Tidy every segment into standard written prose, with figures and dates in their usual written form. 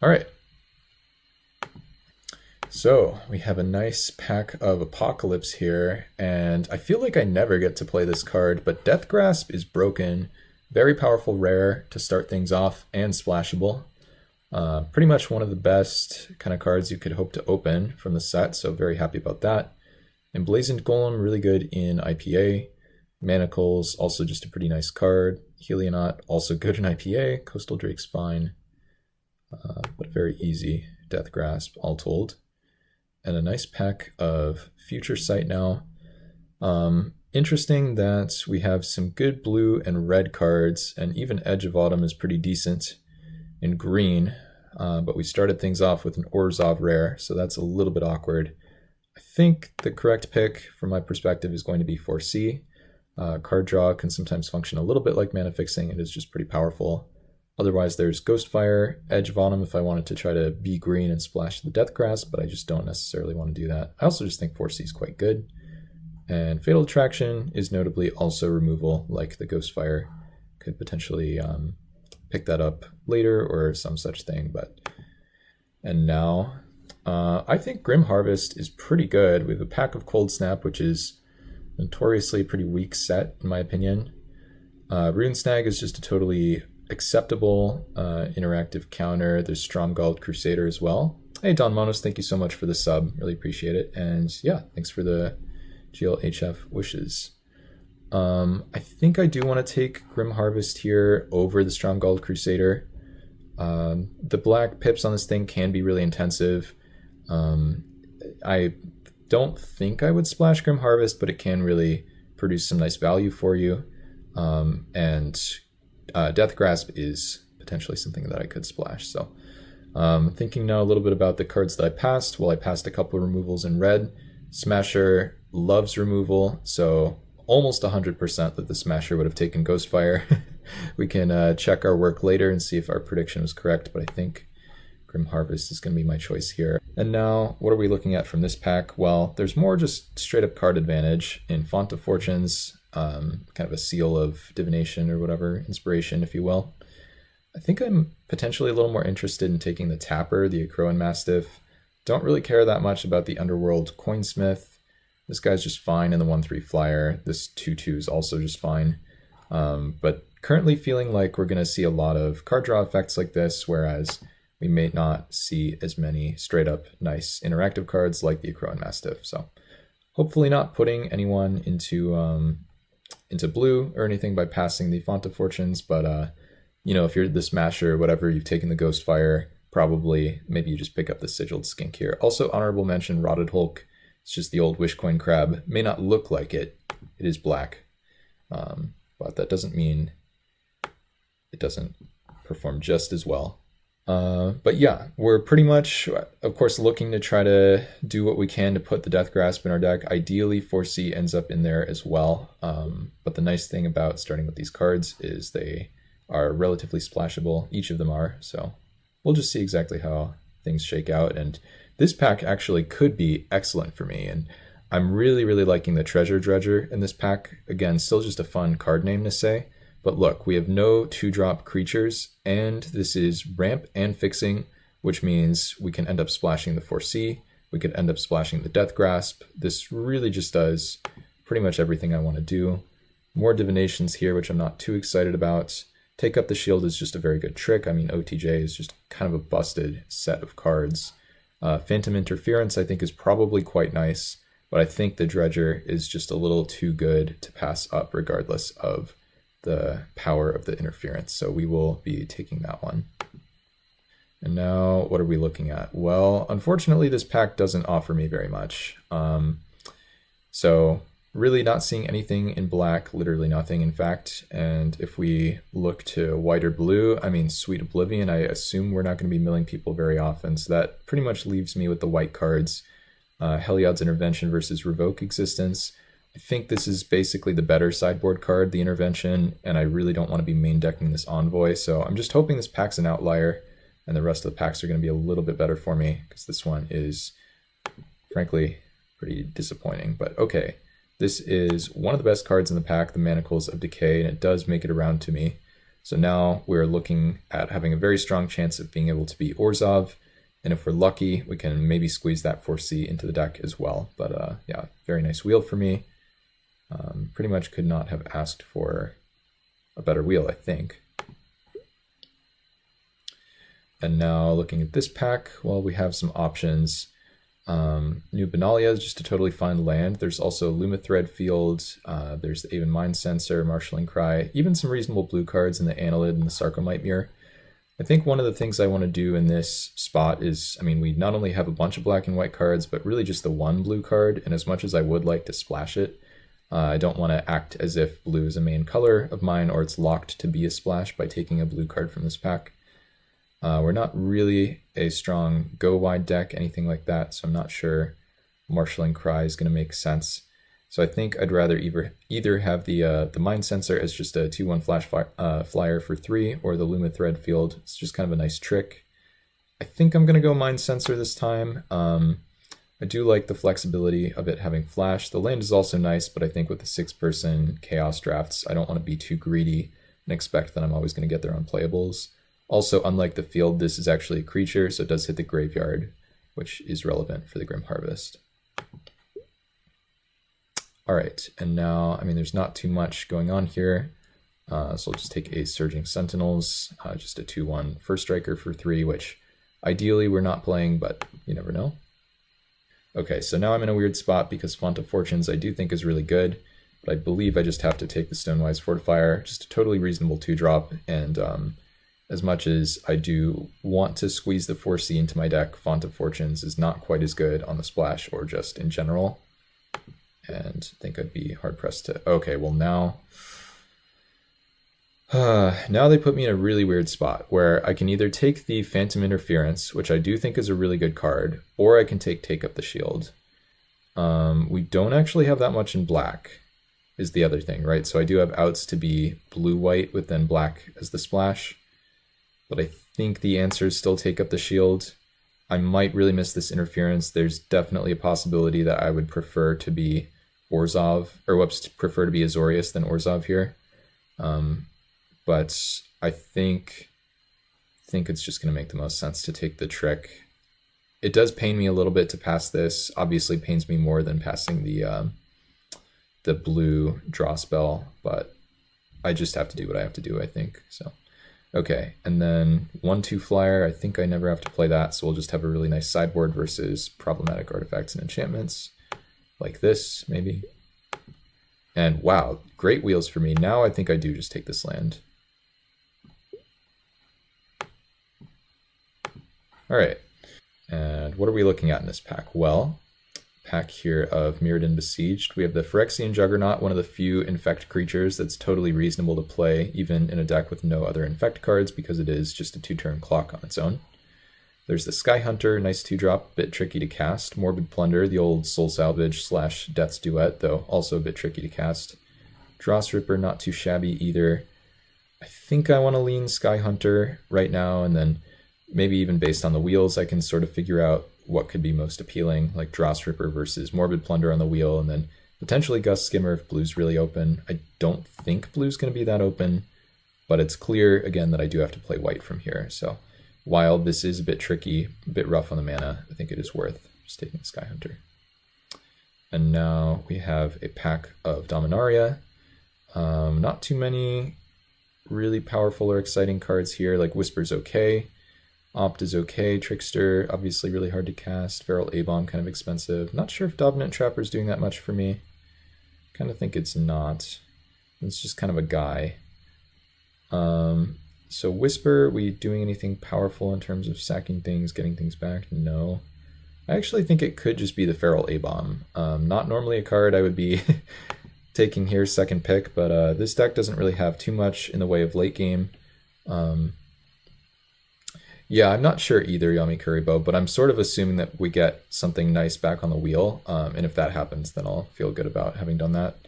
All right. So we have a nice pack of Apocalypse here, and I feel like I never get to play this card, but Death Grasp is broken. Very powerful rare to start things off and splashable. Pretty much one of the best kind of cards you could hope to open from the set, so very happy about that. Emblazoned Golem, really good in IPA. Manacles, also just a pretty nice card. Helionaut, also good in IPA. Coastal Drake's fine, but very easy Death Grasp, all told. And a nice pack of Future Sight now. Interesting that we have some good blue and red cards, and even Edge of Autumn is pretty decent in green, but we started things off with an Orzhov rare, so that's a little bit awkward. I think the correct pick from my perspective is going to be 4C. Card draw can sometimes function a little bit like mana fixing. It is just pretty powerful. Otherwise, there's Ghostfire, Edge of Autumn if I wanted to try to be green and splash the Death Grasp, but I just don't necessarily want to do that. I also just think 4C is quite good. And Fatal Attraction is notably also removal, like the Ghostfire. Could potentially pick that up later or some such thing. And now, I think Grim Harvest is pretty good. We have a pack of Cold Snap, which is notoriously a pretty weak set, in my opinion. Rune Snag is just a totally acceptable interactive counter. There's Stromgald Crusader as well. Hey Don Monos, thank you so much for the sub, really appreciate it. And yeah, thanks for the GLHF wishes. I think I do want to take Grim Harvest here over the Stromgald Crusader. The black pips on this thing can be really intensive. I don't think I would splash Grim Harvest, but it can really produce some nice value for you. And Death Grasp is potentially something that I could splash. So thinking now a little bit about the cards that I passed. Well, I passed a couple of removals in red. Smasher loves removal, so almost 100% that the Smasher would have taken Ghostfire. We can check our work later and see if our prediction was correct, but I think Grim Harvest is going to be my choice here. And now, what are we looking at from this pack? Well, there's more just straight up card advantage in Font of Fortunes, kind of a seal of divination or whatever, inspiration, if you will. I think I'm potentially a little more interested in taking the Tapper, the Acroan Mastiff. Don't really care that much about the Underworld Coinsmith. This guy's just fine in the 1/3 flyer. This 2/2 is also just fine. But currently feeling like we're going to see a lot of card draw effects like this, whereas we may not see as many straight up nice interactive cards like the Acroan Mastiff. So hopefully not putting anyone into blue or anything by passing the Font of Fortunes, but you know, if you're the Smasher or whatever, you've taken the Ghostfire, probably maybe you just pick up the Sigiled Skink here. Also, honorable mention, Rotted Hulk. It's just the old Wishcoin Crab. May not look like it. It is black. But that doesn't mean it doesn't perform just as well. But yeah, we're pretty much, of course, looking to try to do what we can to put the Death Grasp in our deck. Ideally, 4C ends up in there as well. But the nice thing about starting with these cards is they are relatively splashable. Each of them are. So we'll just see exactly how things shake out. And this pack actually could be excellent for me. And I'm really, really liking the Treasure Dredger in this pack. Again, still just a fun card name to say. But look, we have no 2-drop creatures, and this is ramp and fixing, which means we can end up splashing the 4C. We could end up splashing the Death Grasp. This really just does pretty much everything I want to do. More divinations here, which I'm not too excited about. Take Up the Shield is just a very good trick. I mean, OTJ is just kind of a busted set of cards. Phantom Interference, I think, is probably quite nice, but I think the Dredger is just a little too good to pass up regardless of the power of the interference. So we will be taking that one. And now, what are we looking at? Well, unfortunately, this pack doesn't offer me very much. So really not seeing anything in black, literally nothing, in fact. And if we look to white or blue, I mean, Sweet Oblivion, I assume we're not going to be milling people very often. So that pretty much leaves me with the white cards. Heliod's Intervention versus Revoke Existence. I think this is basically the better sideboard card, the Intervention, and I really don't want to be main decking this Envoy. So I'm just hoping this pack's an outlier, and the rest of the packs are going to be a little bit better for me, because this one is, frankly, pretty disappointing. But okay, this is one of the best cards in the pack, the Manacles of Decay, and it does make it around to me. So now we're looking at having a very strong chance of being able to beat Orzhov. And if we're lucky, we can maybe squeeze that 4C into the deck as well. But yeah, very nice wheel for me. Pretty much could not have asked for a better wheel, I think. And now looking at this pack, well, we have some options. New Benalia is just a totally fine land. There's also Lumathread Field, there's the Aven Mind Sensor, Marshalling Cry, even some reasonable blue cards in the Annelid and the Sarcomite Mirror. I think one of the things I want to do in this spot is, I mean, we not only have a bunch of black and white cards, but really just the one blue card, and as much as I would like to splash it, I don't want to act as if blue is a main color of mine or it's locked to be a splash by taking a blue card from this pack. We're not really a strong go-wide deck, anything like that, so I'm not sure Marshalling Cry is going to make sense. So I think I'd rather either have the Mind Sensor as just a 2/1 flash flyer for 3, or the Lumathread Field. It's just kind of a nice trick. I think I'm going to go Mind Sensor this time. I do like the flexibility of it having flash. The land is also nice, but I think with the 6-person Chaos drafts, I don't want to be too greedy and expect that I'm always going to get their unplayables. Also, unlike the field, this is actually a creature, so it does hit the graveyard, which is relevant for the Grim Harvest. All right, and now, I mean, there's not too much going on here, so I'll just take a Surging Sentinels, just a 2/1 First Striker for 3, which ideally we're not playing, but you never know. Okay, so now I'm in a weird spot because Font of Fortunes I do think is really good, but I believe I just have to take the Stonewise Fortifier, just a totally reasonable 2-drop, and as much as I do want to squeeze the 4C into my deck, Font of Fortunes is not quite as good on the splash or just in general. And I think I'd be hard-pressed to... Okay, well now they put me in a really weird spot where I can either take the Phantom Interference, which I do think is a really good card, or I can Take Up the Shield. We don't actually have that much in black, is the other thing, right? So I do have outs to be blue-white with then black as the splash. But I think the answer is still Take Up the Shield. I might really miss this interference. There's definitely a possibility that I would prefer to be Orzhov, or whoops, prefer to be Azorius than Orzhov here. But I think it's just going to make the most sense to take the trick. It does pain me a little bit to pass this. Obviously pains me more than passing the blue draw spell, but I just have to do what I have to do, I think. So. Okay, and then 1/2 flyer, I think I never have to play that, so we'll just have a really nice sideboard versus problematic artifacts and enchantments, like this, maybe. And wow, great wheels for me. Now I think I do just take this land. All right, and what are we looking at in this pack? Well, pack here of Mirrodin Besieged. We have the Phyrexian Juggernaut, one of the few infect creatures that's totally reasonable to play, even in a deck with no other infect cards, because it is just a 2-turn clock on its own. There's the Sky Hunter, nice 2-drop, bit tricky to cast. Morbid Plunder, the old Soul Salvage / Death's Duet, though also a bit tricky to cast. Dross Ripper, not too shabby either. I think I want to lean Sky Hunter right now, and then maybe even based on the wheels, I can sort of figure out what could be most appealing, like Dross Ripper versus Morbid Plunder on the wheel, and then potentially Gust Skimmer if blue's really open. I don't think blue's going to be that open, but it's clear, again, that I do have to play white from here. So while this is a bit tricky, a bit rough on the mana, I think it is worth just taking the Sky Hunter. And now we have a pack of Dominaria. Not too many really powerful or exciting cards here, like Whisper's okay. Opt is okay, Trickster, obviously really hard to cast, Feral A-Bomb kind of expensive. Not sure if Dominant Trapper is doing that much for me. Kind of think it's not. It's just kind of a guy. So Whisper, we doing anything powerful in terms of sacking things, getting things back? No. I actually think it could just be the Feral A-Bomb. Not normally a card I would be taking here second pick, but this deck doesn't really have too much in the way of late game. Yeah, I'm not sure either, Yami Kuribo, but I'm sort of assuming that we get something nice back on the wheel, and if that happens, then I'll feel good about having done that.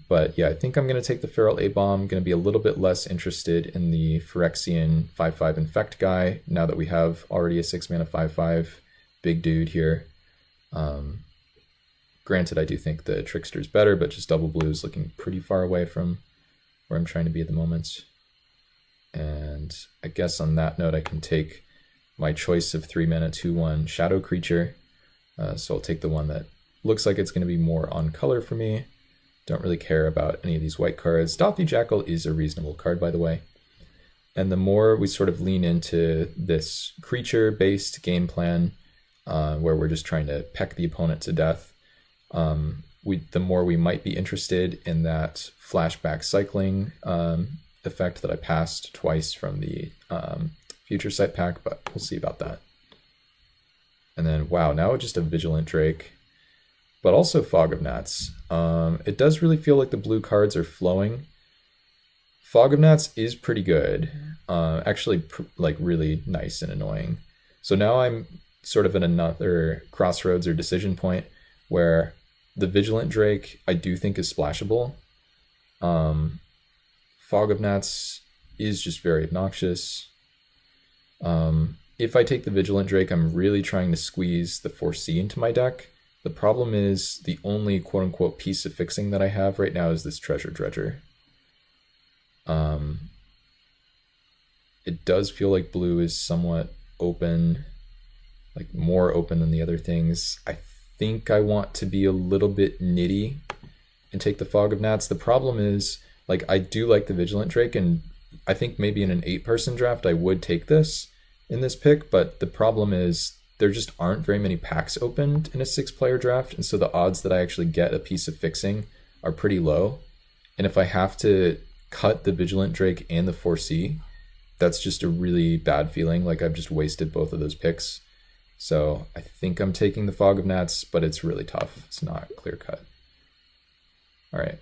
But yeah, I think I'm going to take the Feral A-Bomb. I'm going to be a little bit less interested in the Phyrexian 5/5 Infect guy, now that we have already a 6-mana 5/5 big dude here. Granted, I do think the Trickster's better, but just double blue is looking pretty far away from where I'm trying to be at the moment. And I guess on that note, I can take my choice of 3-mana 2/1 shadow creature. So I'll take the one that looks like it's going to be more on color for me. Don't really care about any of these white cards. Dothy Jackal is a reasonable card, by the way. And the more we sort of lean into this creature-based game plan, where we're just trying to peck the opponent to death, the more we might be interested in that flashback cycling effect that I passed twice from the Future Sight pack, but we'll see about that. And then, wow, now just a Vigilant Drake, but also Fog of Gnats. It does really feel like the blue cards are flowing. Fog of Gnats is pretty good, actually like really nice and annoying. So now I'm sort of in another crossroads or decision point where the Vigilant Drake I do think is splashable. Fog of Gnats is just very obnoxious. If I take the Vigilant Drake, I'm really trying to squeeze the 4C into my deck. The problem is the only quote-unquote piece of fixing that I have right now is this Treasure Dredger. It does feel like blue is somewhat open, like more open than the other things. I think I want to be a little bit nitty and take the Fog of Gnats. The problem is, like, I do like the Vigilant Drake, and I think maybe in an 8-person draft I would take this in this pick, but the problem is there just aren't very many packs opened in a 6-player draft, and so the odds that I actually get a piece of fixing are pretty low. And if I have to cut the Vigilant Drake and the 4C, that's just a really bad feeling, like I've just wasted both of those picks. So I think I'm taking the Fog of Gnats, but it's really tough. It's not clear cut. All right.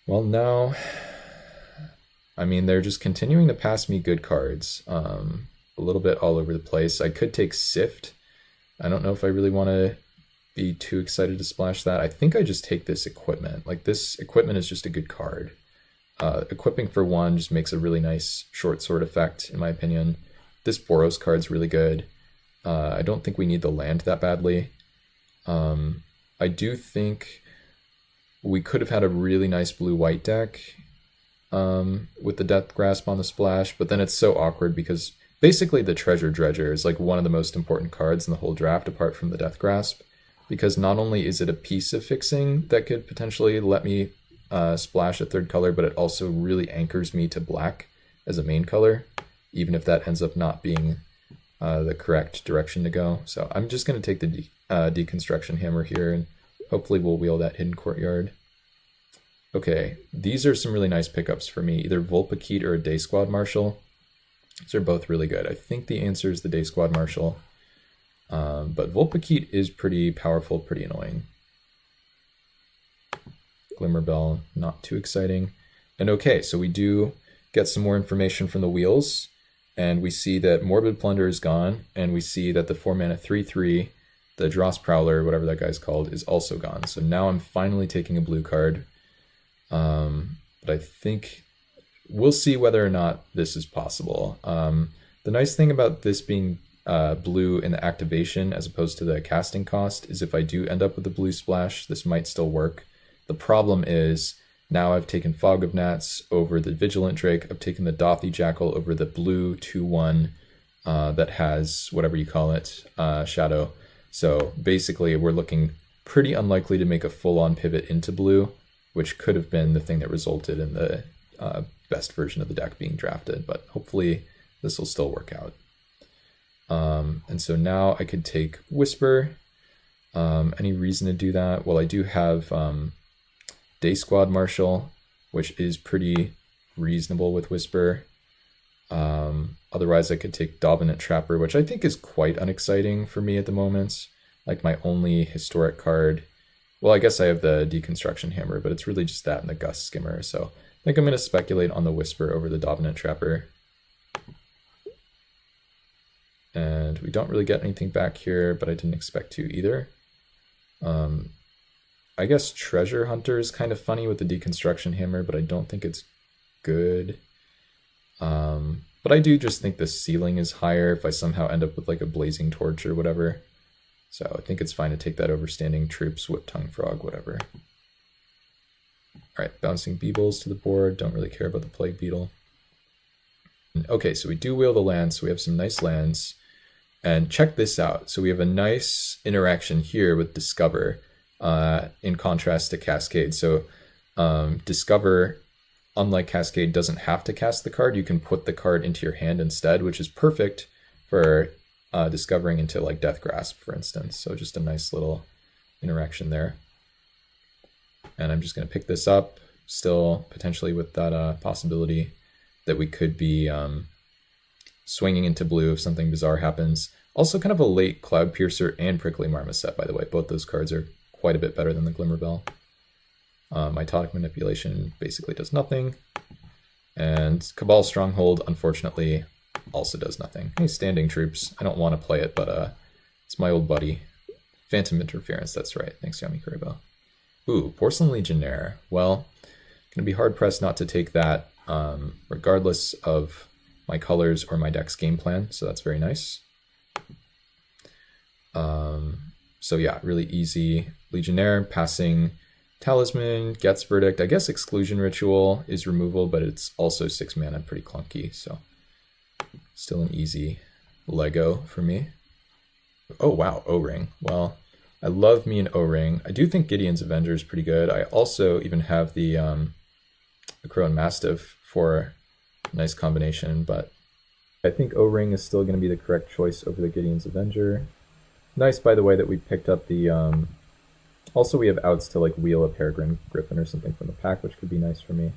Well, now, I mean, they're just continuing to pass me good cards. A little bit all over the place. I could take Sift. I don't know if I really want to be too excited to splash that. I think I just take this Equipment. Like, this Equipment is just a good card. Equipping for 1 just makes a really nice short sword effect, in my opinion. This Boros card's really good. I don't think we need the land that badly. I do think we could have had a really nice blue-white deck with the Death Grasp on the splash, but then it's so awkward because basically the Treasure Dredger is like one of the most important cards in the whole draft apart from the Death Grasp, because not only is it a piece of fixing that could potentially let me splash a 3rd color, but it also really anchors me to black as a main color, even if that ends up not being the correct direction to go. So I'm just going to take the Deconstruction Hammer here, and hopefully we'll wheel that Hidden Courtyard. Okay, these are some really nice pickups for me, either Volpakeet or a Day Squad Marshal. These are both really good. I think the answer is the Day Squad Marshal, but Volpakeet is pretty powerful, pretty annoying. Glimmerbell, not too exciting. And okay, so we do get some more information from the wheels, and we see that Morbid Plunder is gone, and we see that the 4-mana 3/3, the Dross Prowler, whatever that guy's called, is also gone. So now I'm finally taking a blue card. But I think we'll see whether or not this is possible. The nice thing about this being blue in the activation as opposed to the casting cost is if I do end up with a blue splash, this might still work. The problem is now I've taken Fog of Gnats over the Vigilant Drake. I've taken the Dothy Jackal over the blue 2/1 that has whatever you call it, shadow. So basically we're looking pretty unlikely to make a full-on pivot into blue, which could have been the thing that resulted in the best version of the deck being drafted, but hopefully this will still work out. And so now I could take Whisper. Any reason to do that? Well, I do have Day Squad Marshal, which is pretty reasonable with Whisper. Otherwise I could take Dominant Trapper, which I think is quite unexciting for me at the moment. Like my only historic card. Well, I guess I have the Deconstruction Hammer, but it's really just that and the Gust Skimmer. So I think I'm going to speculate on the Whisper over the Dominant Trapper. And we don't really get anything back here, but I didn't expect to either. I guess Treasure Hunter is kind of funny with the Deconstruction Hammer, but I don't think it's good. But I do just think the ceiling is higher if I somehow end up with like a Blazing Torch or whatever. So I think it's fine to take that over Standing Troops, Whip Tongue Frog, whatever. All right, bouncing Beebles to the board. Don't really care about the Plague Beetle. Okay, so we do wheel the lands, so we have some nice lands. And check this out. So we have a nice interaction here with Discover in contrast to Cascade. So Discover, unlike Cascade, doesn't have to cast the card. You can put the card into your hand instead, which is perfect for discovering into like Death Grasp, for instance. So just a nice little interaction there. And I'm just going to pick this up, still potentially with that possibility that we could be swinging into blue if something bizarre happens. Also kind of a late Cloud Piercer and Prickly Marmoset, by the way. Both those cards are quite a bit better than the Glimmerbell. Mitotic Manipulation basically does nothing. And Cabal Stronghold, unfortunately, also does nothing. Hey, Standing Troops. I don't want to play it, but it's my old buddy. Phantom Interference, that's right. Thanks, Yami Kuribo. Ooh, Porcelain Legionnaire. Well, gonna be hard-pressed not to take that, regardless of my colors or my deck's game plan, so that's very nice. So yeah, really easy. Legionnaire, passing Talisman, gets Verdict. I guess Exclusion Ritual is removal, but it's also 6 mana, pretty clunky, so still an easy Lego for me. Oh wow, O-Ring. Well, I love me an O-Ring. I do think Gideon's Avenger is pretty good. I also even have the Crow and Mastiff for a nice combination, but I think O-Ring is still going to be the correct choice over the Gideon's Avenger. Nice, by the way, that we picked up the... Also, we have outs to like wheel a Peregrine Griffin or something from the pack, which could be nice for me.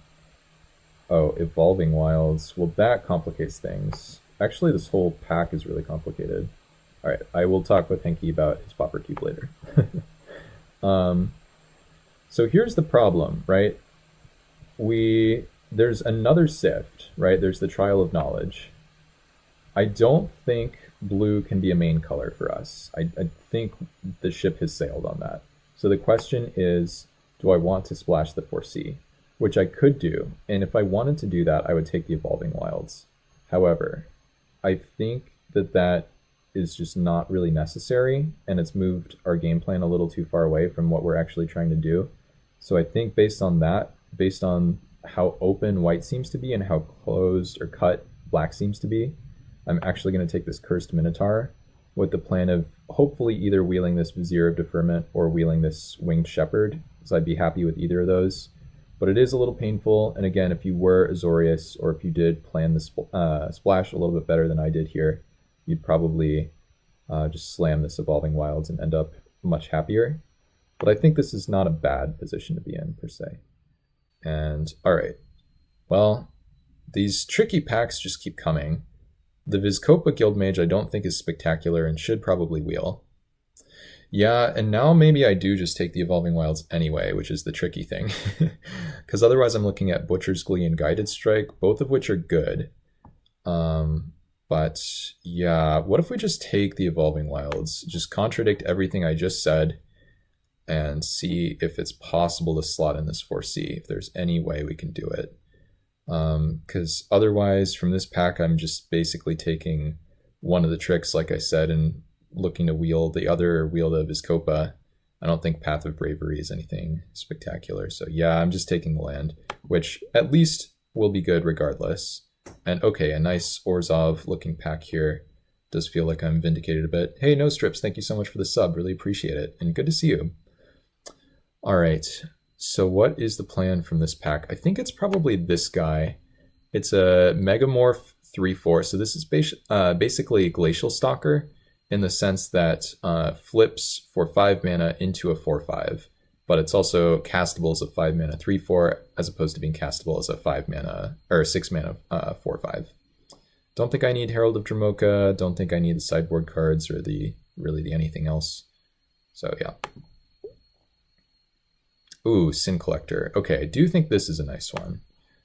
Oh, Evolving Wilds. Well, that complicates things. Actually, this whole pack is really complicated. All right, I will talk with Henke about his Pauper Cube later. So here's the problem, right? There's another Sift, right? There's the Trial of Knowledge. I don't think blue can be a main color for us. I think the ship has sailed on that. So the question is, do I want to splash the 4C? Which I could do, and if I wanted to do that, I would take the Evolving Wilds. However, I think that is just not really necessary, and it's moved our game plan a little too far away from what we're actually trying to do. So I think based on that, based on how open white seems to be and how closed or cut black seems to be, I'm actually going to take this Cursed Minotaur with the plan of hopefully either wheeling this Vizier of Deferment or wheeling this Winged Shepherd, so I'd be happy with either of those. But it is a little painful, and again, if you were Azorius, or if you did plan the splash a little bit better than I did here, you'd probably just slam this Evolving Wilds and end up much happier. But I think this is not a bad position to be in, per se. And, alright. Well, these tricky packs just keep coming. The Vizkopa Guildmage I don't think is spectacular and should probably wheel. Yeah, and now maybe I do just take the Evolving Wilds anyway, which is the tricky thing. Because otherwise I'm looking at Butcher's Glee and Guided Strike, both of which are good. But yeah, what if we just take the Evolving Wilds, just contradict everything I just said, and see if it's possible to slot in this 4C, if there's any way we can do it. Because otherwise, from this pack, I'm just basically taking one of the tricks, like I said, and looking to wheel the Vizkopa. I don't think Path of Bravery is anything spectacular. So yeah, I'm just taking the land, which at least will be good regardless. And okay, a nice Orzhov looking pack here. Does feel like I'm vindicated a bit. Hey, No Strips, thank you so much for the sub. Really appreciate it. And good to see you. All right. So what is the plan from this pack? I think it's probably this guy. It's a Megamorph 3/4. So this is basically Glacial Stalker in the sense that flips for 5 mana into a 4/5. But it's also castable as a 5 mana 3/4 as opposed to being castable as a 5 mana or 6 mana 4/5. Don't think I need Herald of Dromoka. Don't think I need the sideboard cards or really the anything else. So yeah. Ooh, Sin Collector. Okay, I do think this is a nice one.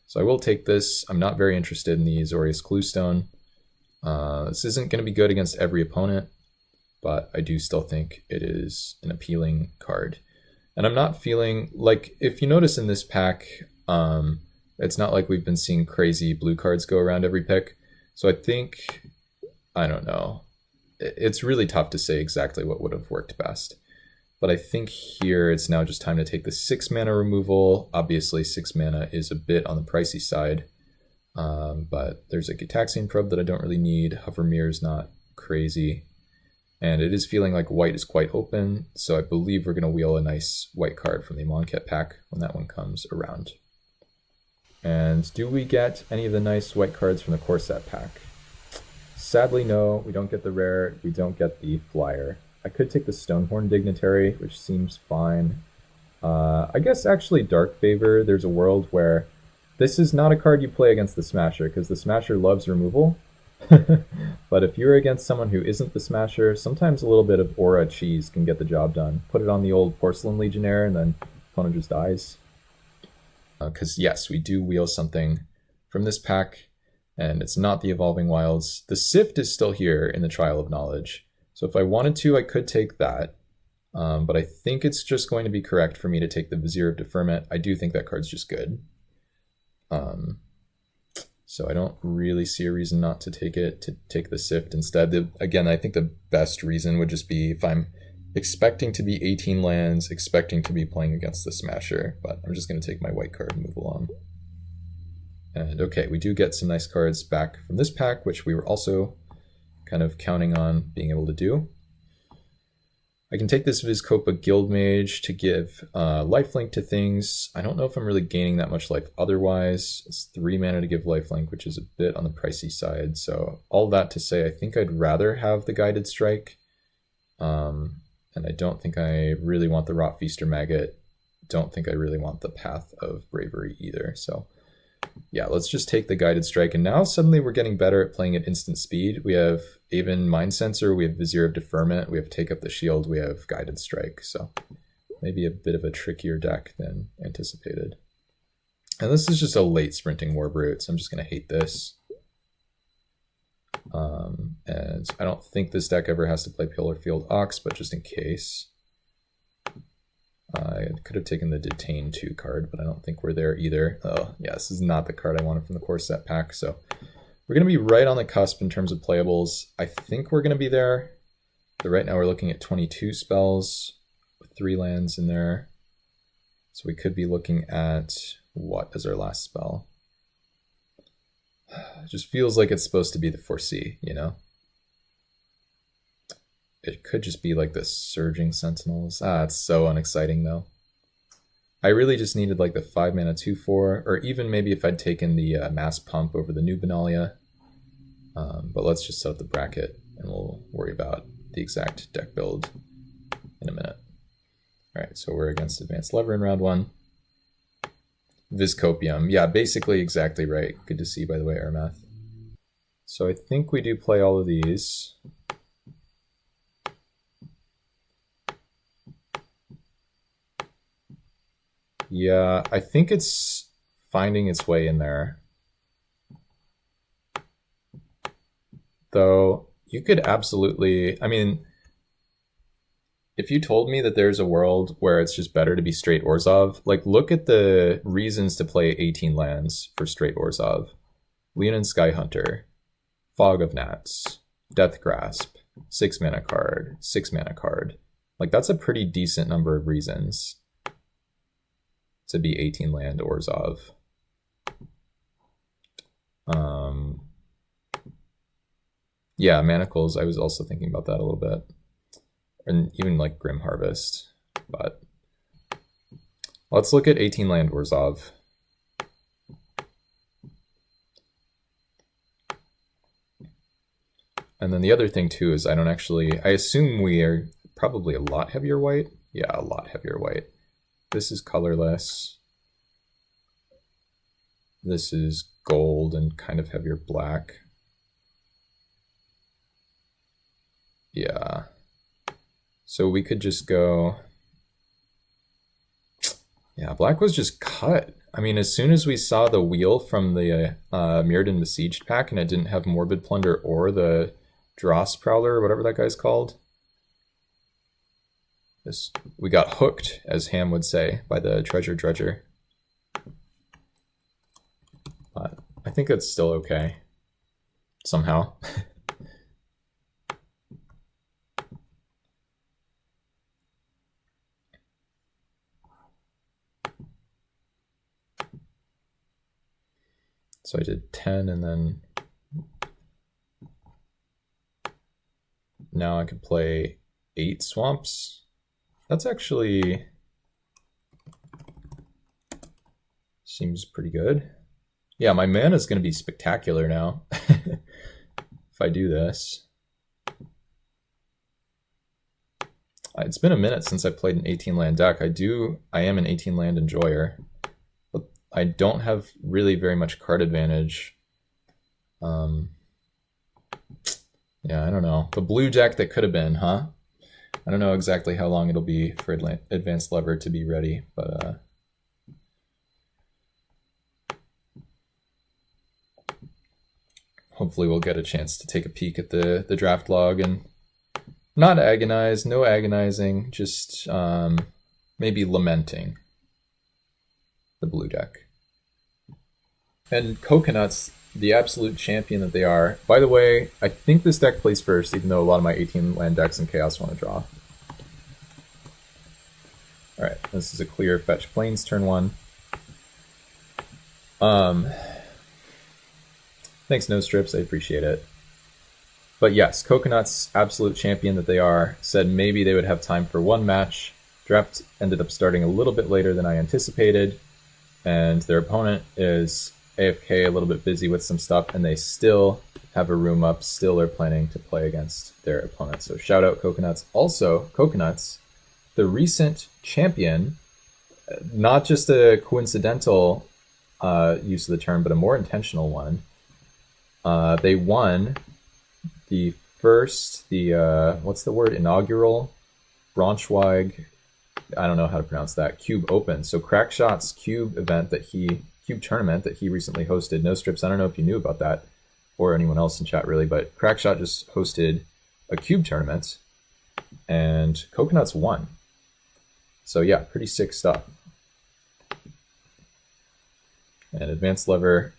So I will take this. I'm not very interested in the Azorius Cluestone. This isn't going to be good against every opponent, but I do still think it is an appealing card. And I'm not feeling like, if you notice in this pack, it's not like we've been seeing crazy blue cards go around every pick. So I think, I don't know. It's really tough to say exactly what would have worked best. But I think here it's now just time to take the 6 mana removal. Obviously 6 mana is a bit on the pricey side. But there's a Gitaxian Probe that I don't really need. Hovermere is not crazy. And it is feeling like white is quite open, so I believe we're going to wheel a nice white card from the Monket pack when that one comes around. And do we get any of the nice white cards from the core set pack? Sadly, no. We don't get the rare. We don't get the flyer. I could take the Stonehorn Dignitary, which seems fine. I guess actually Dark Favor, there's a world where this is not a card you play against the Smasher, because the Smasher loves removal. But if you're against someone who isn't the Smasher, sometimes a little bit of Aura Cheese can get the job done. Put it on the old Porcelain Legionnaire and then opponent just dies. Because yes, we do wheel something from this pack, and it's not the Evolving Wilds. The Sift is still here in the Trial of Knowledge, so if I wanted to, I could take that. But I think it's just going to be correct for me to take the Vizier of Deferment. I do think that card's just good. So I don't really see a reason not to take it, to take the Sift instead. Again, I think the best reason would just be if I'm expecting to be 18 lands, expecting to be playing against the Smasher, but I'm just going to take my white card and move along. And okay, we do get some nice cards back from this pack, which we were also kind of counting on being able to do. I can take this Vizkopa Guildmage to give lifelink to things. I don't know if I'm really gaining that much life otherwise. It's 3 mana to give lifelink, which is a bit on the pricey side. So all that to say, I think I'd rather have the Guided Strike. And I don't think I really want the Rot Feaster Maggot. Don't think I really want the Path of Bravery either. So yeah, let's just take the Guided Strike. And now suddenly we're getting better at playing at instant speed. We have Aven Mind Sensor, we have Vizier of Deferment, we have Take Up the Shield, we have Guided Strike. So maybe a bit of a trickier deck than anticipated. And this is just a late sprinting Warbrute, so I'm just going to hate this. And I don't think this deck ever has to play Pillar Field Ox, but just in case. I could have taken the Detain 2 card, but I don't think we're there either. Oh, yeah, this is not the card I wanted from the core set pack, so we're going to be right on the cusp in terms of playables. I think we're going to be there. But right now we're looking at 22 spells with 3 lands in there. So we could be looking at what as our last spell? It just feels like it's supposed to be the Foresee, you know? It could just be like the Surging Sentinels. It's so unexciting though. I really just needed like the 5 mana 2/4, or even maybe if I'd taken the Mass Pump over the new Benalia. But let's just set up the bracket and we'll worry about the exact deck build in a minute. Alright, so we're against Advanced Lever in round 1. Vizcopium. Yeah, basically exactly right. Good to see, by the way, Ermath. So I think we do play all of these. Yeah, I think it's finding its way in there. Though, you could absolutely... I mean, if you told me that there's a world where it's just better to be straight Orzhov, like, look at the reasons to play 18 lands for straight Orzhov. Leonin Skyhunter, Fog of Gnats, Death Grasp, 6 mana card, 6 mana card. Like, that's a pretty decent number of reasons to be 18 land Orzhov. Yeah, Manacles, I was also thinking about that a little bit. And even like Grim Harvest. But let's look at 18 land Orzhov. And then the other thing too is I assume we are probably a lot heavier white. Yeah, a lot heavier white. This is colorless. This is gold and kind of heavier black. Yeah. So we could just go... Yeah, black was just cut. I mean, as soon as we saw the wheel from the Mirrodin Besieged pack and it didn't have Morbid Plunder or the Dross Prowler, or whatever that guy's called, we got hooked, as Ham would say, by the Treasure Dredger. But I think that's still okay. Somehow. So I did 10 and then now I can play 8 swamps. That's actually seems pretty good. Yeah, my mana is going to be spectacular now if I do this. It's been a minute since I played an 18 land deck. I am an 18 land enjoyer, but I don't have really very much card advantage. Yeah, I don't know. The blue deck that could have been, huh? I don't know exactly how long it'll be for Advanced Lever to be ready, but hopefully we'll get a chance to take a peek at the draft log and not agonize, no agonizing, just maybe lamenting the blue deck. And Coconuts, the absolute champion that they are. By the way, I think this deck plays first, even though a lot of my 18 land decks in Chaos want to draw. Alright, this is a clear fetch plains turn 1. Thanks, No Strips, I appreciate it. But yes, Coconuts, absolute champion that they are, said maybe they would have time for one match. Draft ended up starting a little bit later than I anticipated, and their opponent is AFK, a little bit busy with some stuff, and they still have a room up, still are planning to play against their opponent. So shout out Coconuts. Also, Coconuts, the recent champion, not just a coincidental use of the term, but a more intentional one. They won the first, what's the word, inaugural Braunschweig, I don't know how to pronounce that, Cube Open. So Crackshot's Cube event Cube tournament that he recently hosted. No Strips, I don't know if you knew about that, or anyone else in chat really, but Crackshot just hosted a Cube tournament, and Coconuts won. So yeah, pretty sick stuff. And Advanced Lever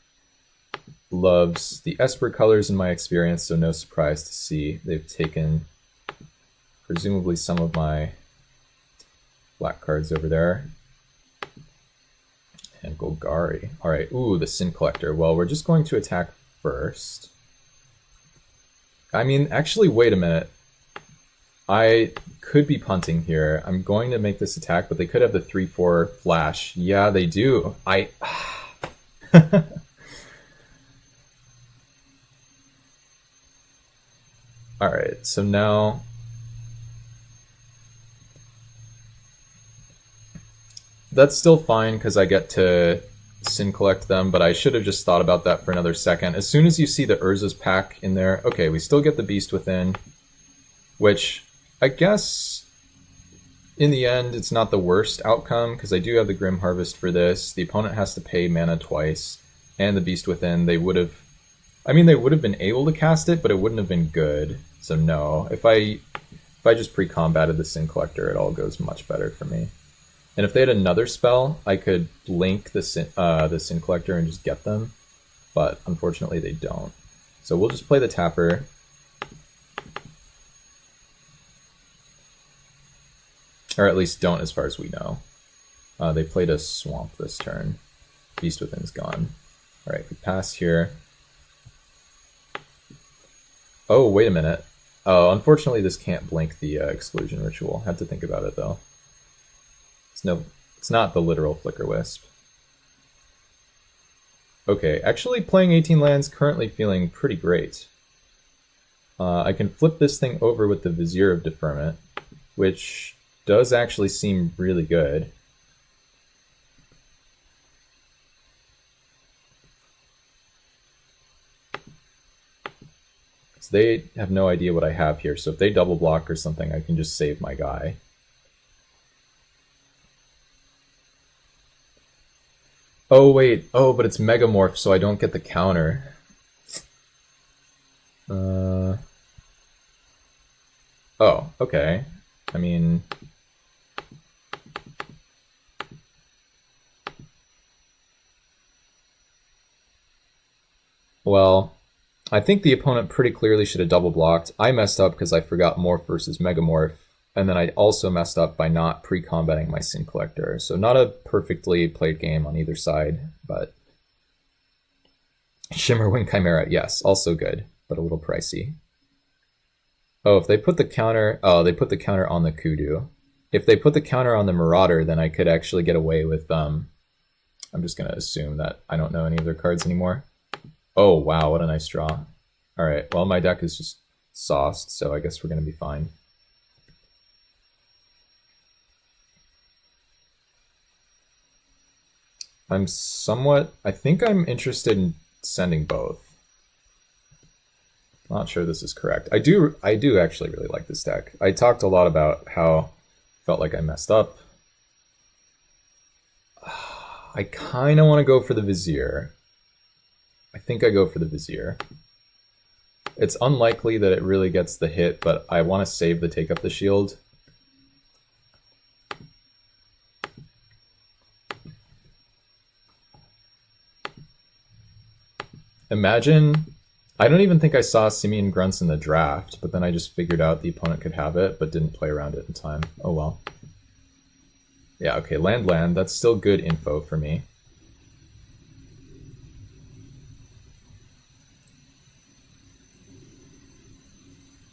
loves the Esper colors in my experience, so no surprise to see they've taken presumably some of my black cards over there. And Golgari. Alright, ooh, the Sin Collector. Well, we're just going to attack first. I mean, actually, wait a minute. I could be punting here. I'm going to make this attack, but they could have the 3/4 flash. Yeah, they do. Alright, so now that's still fine because I get to Sin Collect them, but I should have just thought about that for another second. As soon as you see the Urza's pack in there, okay, we still get the Beast Within, which I guess in the end it's not the worst outcome because I do have the Grim Harvest for this. The opponent has to pay mana twice, and the Beast Within, they would have been able to cast it, but it wouldn't have been good. So no, if I just pre-combated the Sin Collector, it all goes much better for me. And if they had another spell, I could blink the Sin Collector and just get them, but unfortunately they don't. So we'll just play the Tapper. Or at least don't as far as we know. They played a Swamp this turn. Beast Within's gone. Alright, we pass here. Oh, wait a minute. Oh, unfortunately this can't blink the Exclusion Ritual. Have to think about it though. It's not the literal Flicker Wisp. Okay, actually playing 18 lands, currently feeling pretty great. I can flip this thing over with the Vizier of Deferment, which does actually seem really good. So they have no idea what I have here, so if they double block or something, I can just save my guy. Oh wait, oh, but it's Megamorph, so I don't get the counter. Oh, okay. I mean... Well, I think the opponent pretty clearly should have double blocked. I messed up because I forgot Morph versus Megamorph, and then I also messed up by not pre-combating my Sin Collector. So not a perfectly played game on either side, but Shimmerwing Chimera, yes, also good, but a little pricey. Oh, if they put the counter... Oh, they put the counter on the Kudu. If they put the counter on the Marauder, then I could actually get away with... I'm just going to assume that I don't know any of their cards anymore. Oh, wow, what a nice draw. Alright, well, my deck is just sauced, so I guess we're going to be fine. I'm somewhat... I think I'm interested in sending both. Not sure this is correct. I do actually really like this deck. I talked a lot about how I felt like I messed up. I kind of want to go for the Vizier. I think I go for the Vizier. It's unlikely that it really gets the hit, but I want to save the Take Up the Shield. Imagine... I don't even think I saw Simian Grunts in the draft, but then I just figured out the opponent could have it, but didn't play around it in time. Oh well. Yeah, okay, land. That's still good info for me.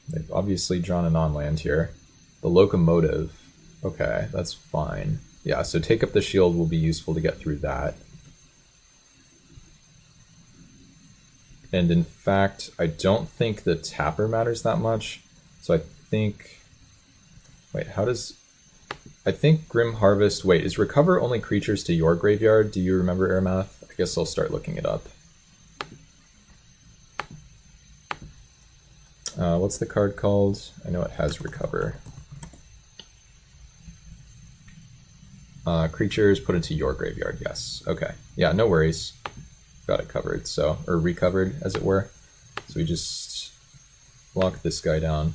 They've obviously drawn a non-land here. The Locomotive. Okay, that's fine. Yeah, so Take Up the Shield will be useful to get through that. And in fact, I don't think the Tapper matters that much. So I think... Wait, how does... I think Grim Harvest... Wait, is Recover only creatures to your graveyard? Do you remember Airmath? I guess I'll start looking it up. What's the card called? I know it has Recover. Creatures put into your graveyard, yes. Okay. Yeah, no worries. Got it covered, so... Or recovered, as it were. So we just lock this guy down.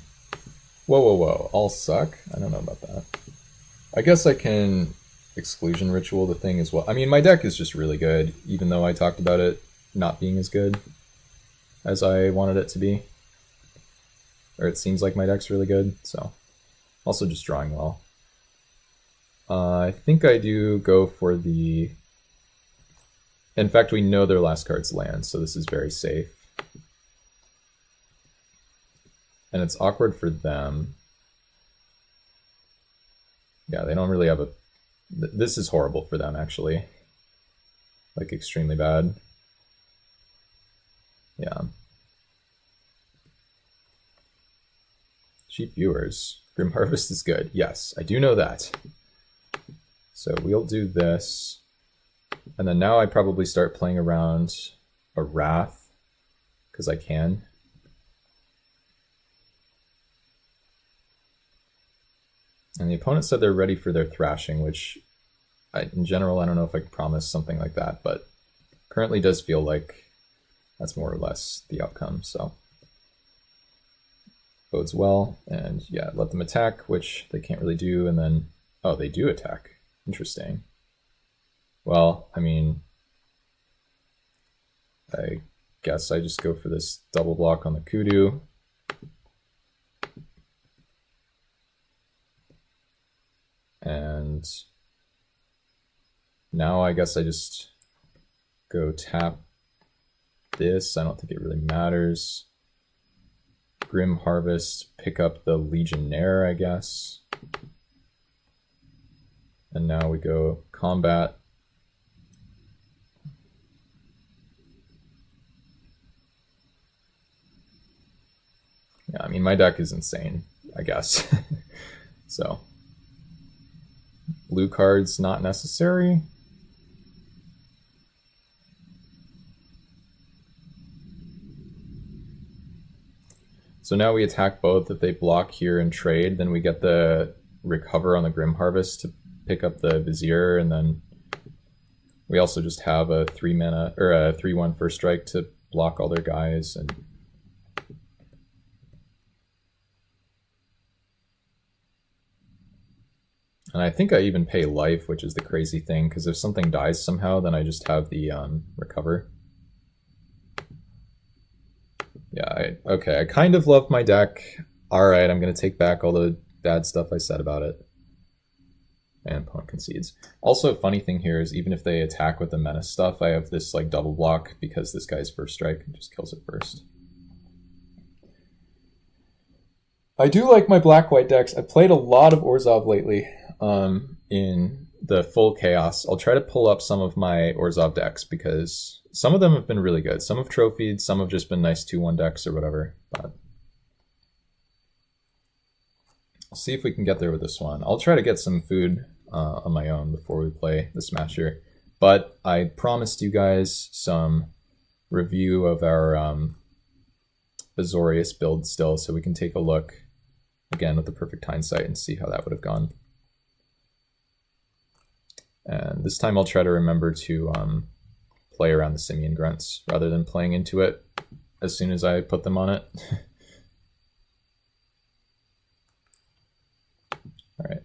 Whoa. All suck? I don't know about that. I guess I can Exclusion Ritual the thing as well. I mean, my deck is just really good, even though I talked about it not being as good as I wanted it to be. Or it seems like my deck's really good, so... Also just drawing well. I think I do go for the... In fact, we know their last card's land, so this is very safe. And it's awkward for them. Yeah, they don't really have a... This is horrible for them, actually. Like, extremely bad. Yeah. Cheap viewers. Grim Harvest is good. Yes, I do know that. So we'll do this. And then now I probably start playing around a Wrath, because I can. And the opponent said they're ready for their Thrashing, which in general I don't know if I can promise something like that, but currently does feel like that's more or less the outcome, so. Bodes well, and yeah, let them attack, which they can't really do, and then, oh, they do attack. Interesting. Well, I mean, I guess I just go for this double block on the Kudu. And now I guess I just go tap this. I don't think it really matters. Grim Harvest, pick up the Legionnaire, I guess. And now we go combat. Yeah, I mean, my deck is insane, I guess. So, blue cards not necessary. So now we attack both. If they block here and trade, then we get the Recover on the Grim Harvest to pick up the Vizier, and then we also just have a 3-mana or a 3/1 first strike to block all their guys. And I think I even pay life, which is the crazy thing, because if something dies somehow, then I just have the Recover. Yeah, okay, I kind of love my deck. Alright, I'm going to take back all the bad stuff I said about it. And opponent concedes. Also, funny thing here is even if they attack with the menace stuff, I have this like double block because this guy's first strike just kills it first. I do like my black-white decks. I've played a lot of Orzhov lately in the full chaos. I'll try to pull up some of my Orzhov decks because some of them have been really good. Some have trophied, some have just been nice 2-1 decks or whatever. But I'll see if we can get there with this one. I'll try to get some food on my own before we play the Smasher. But I promised you guys some review of our Azorius build still, so we can take a look again with the perfect hindsight and see how that would have gone. And this time I'll try to remember to play around the Simian Grunts rather than playing into it as soon as I put them on it. All right.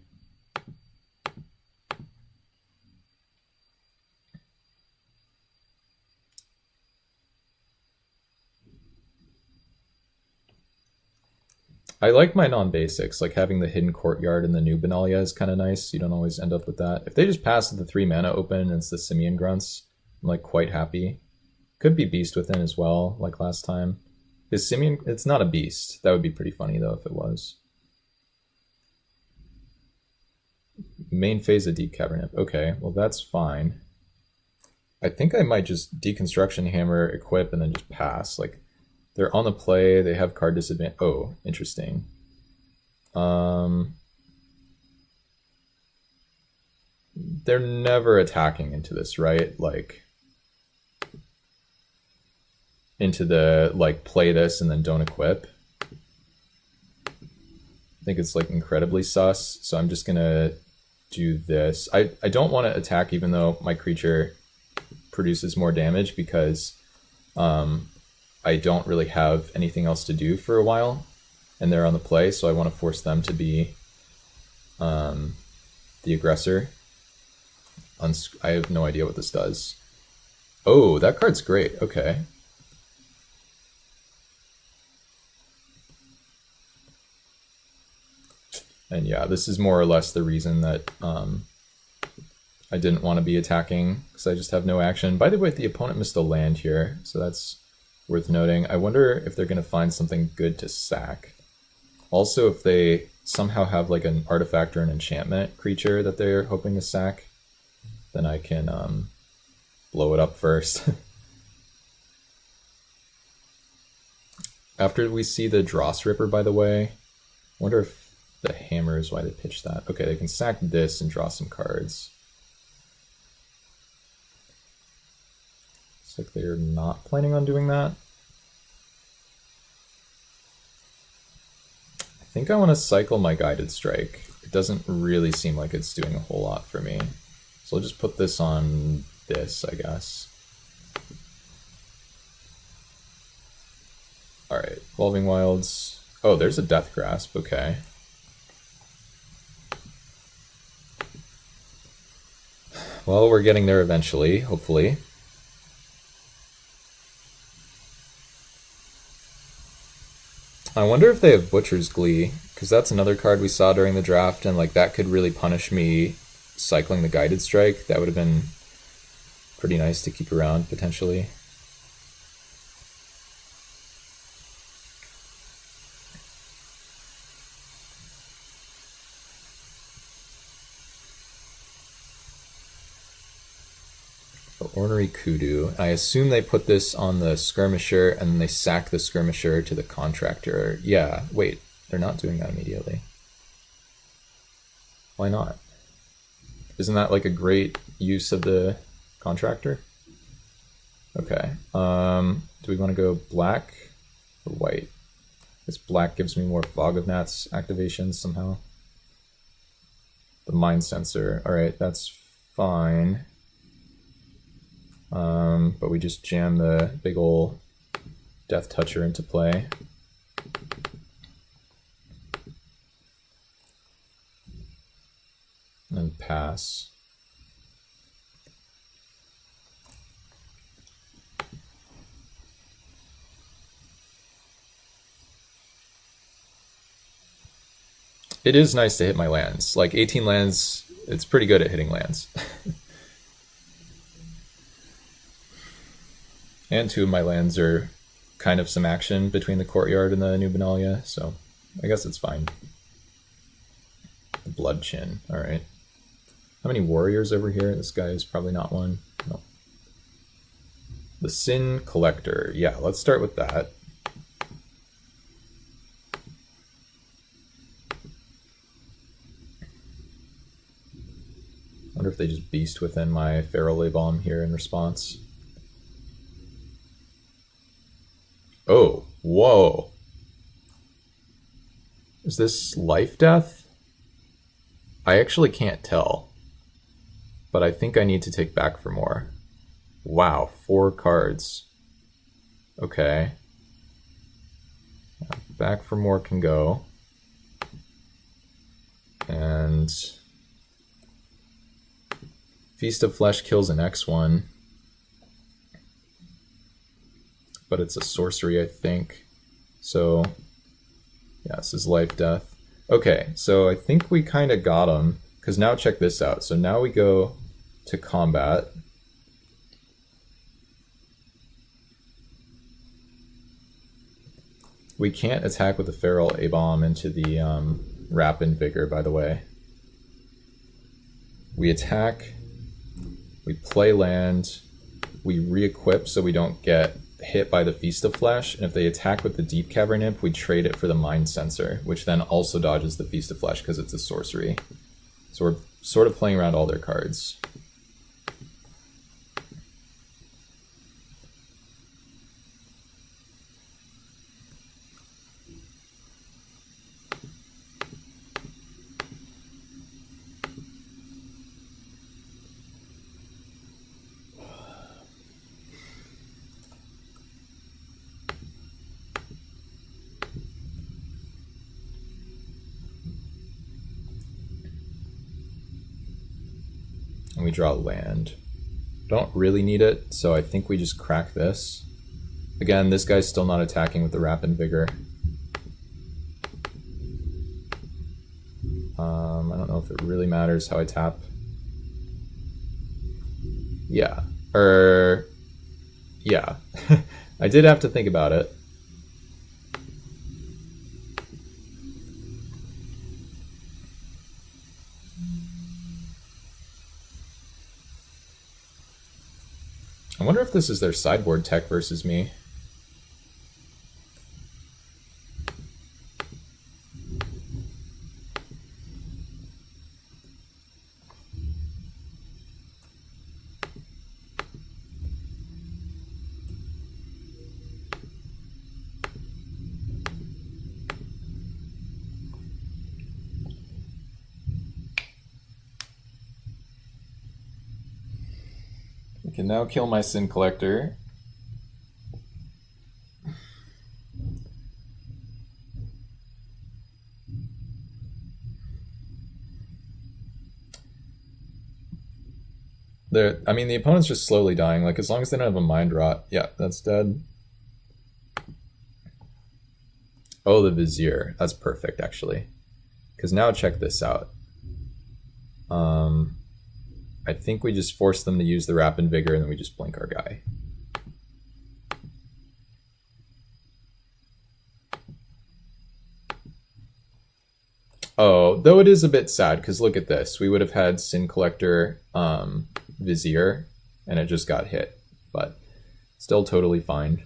I like my non-basics, like having the Hidden Courtyard and the new Benalia is kind of nice. You don't always end up with that. If they just pass the 3 mana open and it's the Simian Grunts, I'm like quite happy. Could be Beast Within as well, like last time. Because Simian, it's not a beast. That would be pretty funny though if it was. Main phase of Deep Cavern. Okay, well that's fine. I think I might just Deconstruction Hammer, equip, and then just pass. Like, they're on the play, they have card disadvantage. Oh, interesting. They're never attacking into this, right? Like, into the, like, play this and then don't equip. I think it's, like, incredibly sus, so I'm just gonna do this. I don't want to attack even though my creature produces more damage because I don't really have anything else to do for a while and they're on the play, so I want to force them to be the aggressor. I have no idea what this does. Oh, that card's great. Okay. And yeah, this is more or less the reason that I didn't want to be attacking, because I just have no action. By the way, the opponent missed a land here, so that's worth noting. I wonder if they're going to find something good to sack. Also, if they somehow have like an artifact or an enchantment creature that they're hoping to sack, then I can blow it up first. After we see the Dross Ripper, by the way, I wonder if the hammer is why they pitched that. Okay, they can sack this and draw some cards. Looks like they're not planning on doing that. I think I want to cycle my Guided Strike. It doesn't really seem like it's doing a whole lot for me. So I'll just put this on this, I guess. Alright, Evolving Wilds. Oh, there's a Death Grasp, okay. Well, we're getting there eventually, hopefully. I wonder if they have Butcher's Glee, because that's another card we saw during the draft, and like that could really punish me cycling the Guided Strike. That would have been pretty nice to keep around, potentially. Ornery Kudu. I assume they put this on the Skirmisher and then they sack the Skirmisher to the Contractor. Yeah, wait, they're not doing that immediately. Why not? Isn't that like a great use of the Contractor? Okay, do we want to go black or white? This black gives me more Fog of Gnats activations somehow. The Mind Sensor, alright, that's fine. But we just jam the big ol' Death Toucher into play. And pass. It is nice to hit my lands. Like 18 lands it's pretty good at hitting lands. And two of my lands are kind of some action between the courtyard and the New Benalia, so I guess it's fine. The Blood Chin, alright. How many warriors over here? This guy is probably not one. No. The Sin Collector. Yeah, let's start with that. I wonder if they just beast within my Feral Bomb here in response. Oh, whoa. Is this life death? I actually can't tell. But I think I need to take back for more. Wow, 4 cards. Okay. Back for more can go. And Feast of Flesh kills an X1. But it's a sorcery, I think. So, yeah, this is life death. Okay, so I think we kind of got him. Because now check this out. So now we go to combat. We can't attack with the Feral A-Bomb into the Rapid Vigor, by the way. We attack, we play land, we re-equip so we don't get hit by the Feast of Flesh, and if they attack with the Deep Cavern Imp, we trade it for the Mind Sensor, which then also dodges the Feast of Flesh because it's a sorcery. So we're sort of playing around all their cards. And we draw land. Don't really need it, so I think we just crack this. Again, this guy's still not attacking with the Rapid Vigor. I don't know if it really matters how I tap. Yeah. Yeah. I did have to think about it. I wonder if this is their sideboard tech versus me. I can now kill my Sin Collector. I mean, the opponent's just slowly dying. Like, as long as they don't have a Mind Rot. Yeah, that's dead. Oh, the Vizier. That's perfect, actually. Because now check this out. I think we just force them to use the Rapid Vigor, and then we just blink our guy. Oh, though it is a bit sad, because look at this. We would have had Sin Collector Vizier, and it just got hit. But still totally fine.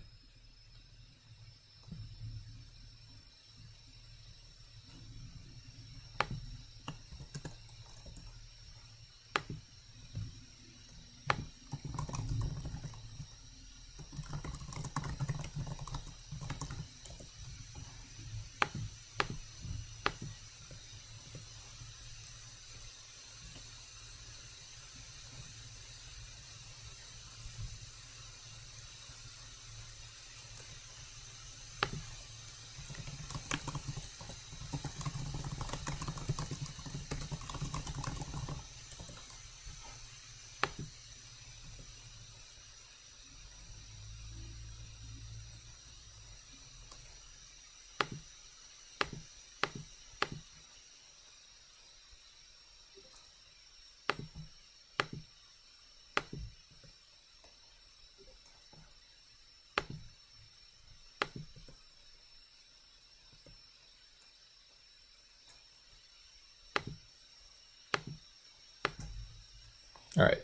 All right.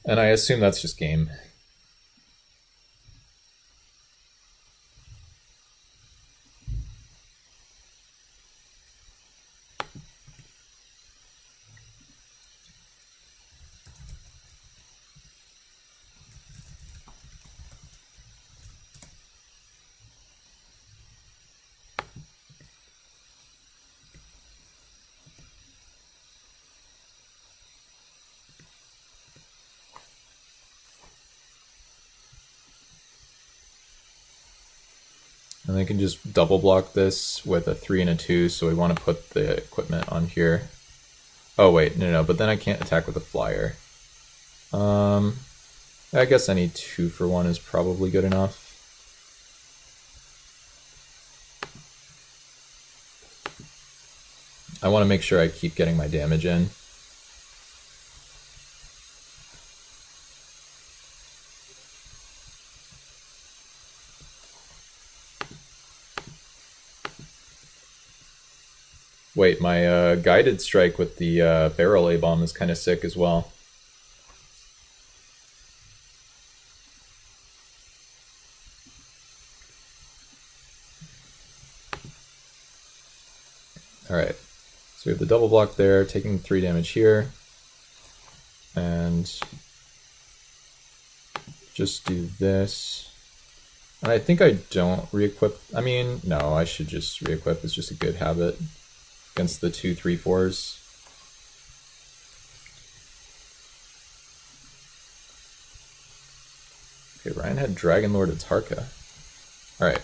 And I assume that's just game. And I can just double block this with a 3 and a 2, so we want to put the equipment on here. Oh wait, no, but then I can't attack with a flyer. I guess any 2 for 1 is probably good enough. I want to make sure I keep getting my damage in. Wait, my guided strike with the barrel A-bomb is kind of sick as well. Alright, so we have the double block there, taking 3 damage here. And just do this. And I think I don't re-equip. I mean, no, I should just re-equip. It's just a good habit against the 2, 3, 4s. Okay, Ryan had Dragon Lord Atarka. Alright.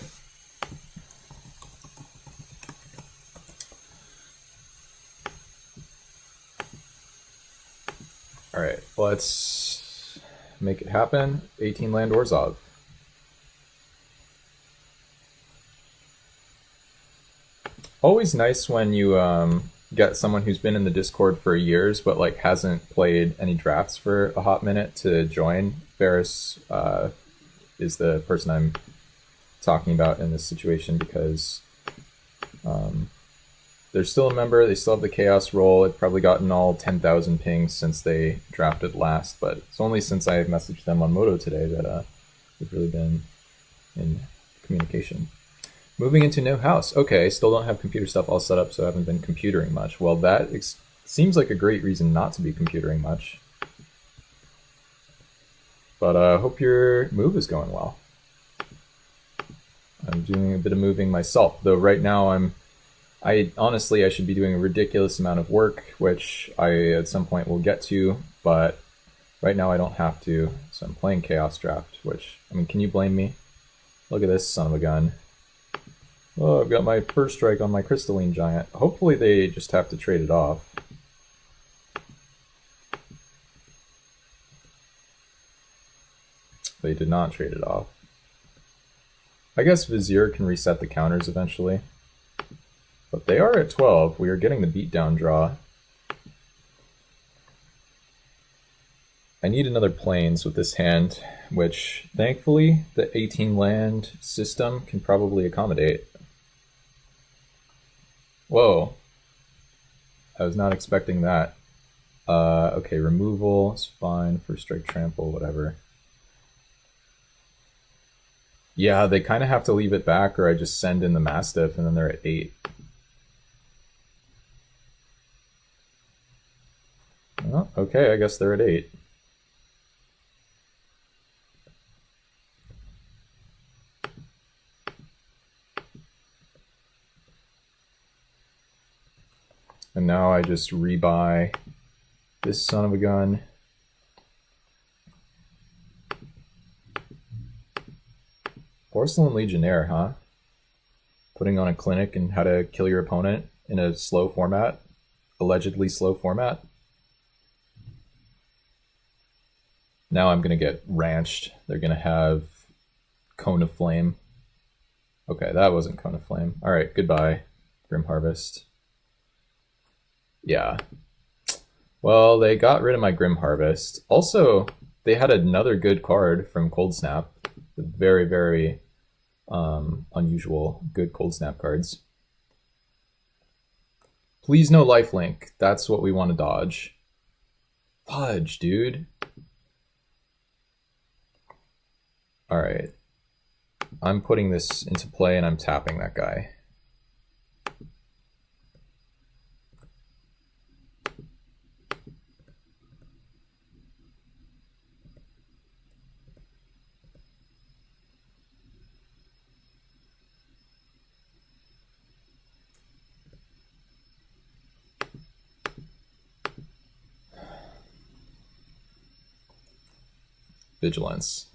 Alright, let's make it happen. 18 land Orzhov. Always nice when you get someone who's been in the Discord for years but like hasn't played any drafts for a hot minute to join. Ferris is the person I'm talking about in this situation because they're still a member, they still have the Chaos role. They've probably gotten all 10,000 pings since they drafted last, but it's only since I messaged them on Moto today that we've really been in communication. Moving into new house. Okay, still don't have computer stuff all set up, so I haven't been computering much. Well, that seems like a great reason not to be computering much. But I hope your move is going well. I'm doing a bit of moving myself, though right now honestly, I should be doing a ridiculous amount of work, which I at some point will get to, but right now I don't have to, so I'm playing Chaos Draft, which, I mean, can you blame me? Look at this son of a gun. Oh, I've got my first strike on my Crystalline Giant. Hopefully they just have to trade it off. They did not trade it off. I guess Vizier can reset the counters eventually. But they are at 12. We are getting the beatdown draw. I need another Plains with this hand, which thankfully the 18 land system can probably accommodate. Whoa. I was not expecting that. Okay, removal is fine. First strike, trample, whatever. Yeah, they kind of have to leave it back, or I just send in the Mastiff and then they're at 8. Oh, okay, I guess they're at 8. And now I just rebuy this son of a gun. Porcelain Legionnaire, huh? Putting on a clinic and how to kill your opponent in a slow format. Allegedly slow format. Now I'm going to get ranched. They're going to have Cone of Flame. Okay, that wasn't Cone of Flame. Alright, goodbye, Grim Harvest. Yeah. Well, they got rid of my Grim Harvest. Also, they had another good card from Cold Snap. Very, very unusual good Cold Snap cards. Please no lifelink. That's what we want to dodge. Fudge, dude. All right. I'm putting this into play and I'm tapping that guy. Vigilance.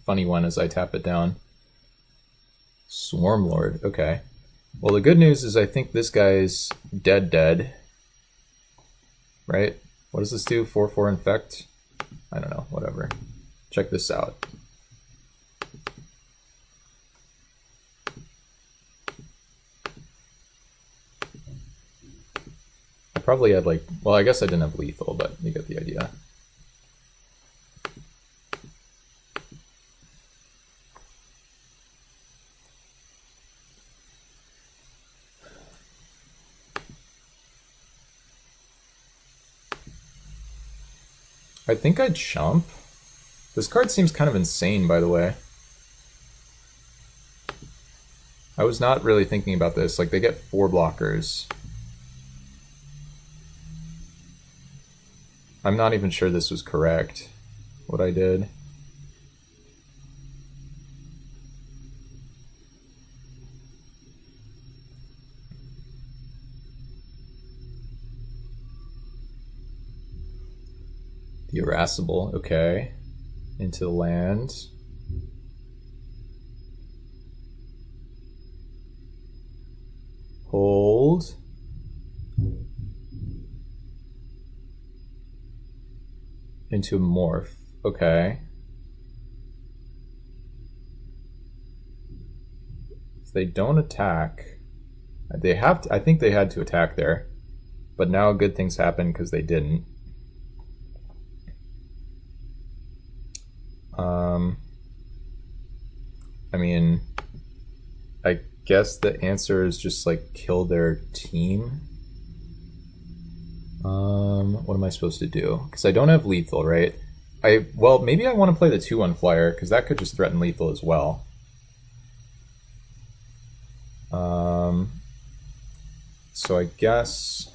Funny one as I tap it down. Swarmlord. Okay. Well, the good news is I think this guy's dead. Right? What does this do? 4/4 infect? I don't know. Whatever. Check this out. I probably had like... Well, I guess I didn't have lethal, but you get the idea. I think I'd chump. This card seems kind of insane, by the way. I was not really thinking about this. Like, they get 4 blockers. I'm not even sure this was correct, what I did. The Irascible, okay. Into the land. Hold. Into morph, okay. If they don't attack, they have to, I think they had to attack there, but now good things happen because they didn't. I mean, I guess the answer is just like kill their team. What am I supposed to do? Because I don't have lethal, right? Well, maybe I want to play the 2/1 flyer because that could just threaten lethal as well. So I guess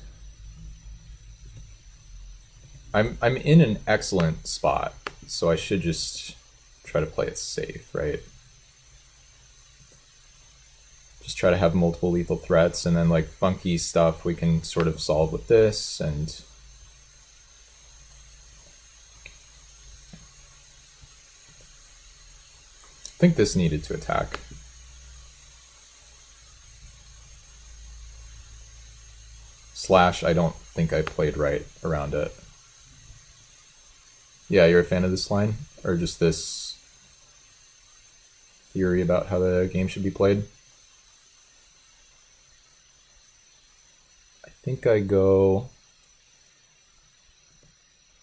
I'm in an excellent spot, so I should just try to play it safe, right? Just try to have multiple lethal threats, and then like funky stuff we can sort of solve with this, and I think this needed to attack. Slash, I don't think I played right around it. Yeah, you're a fan of this line? Or just this theory about how the game should be played? I think I go...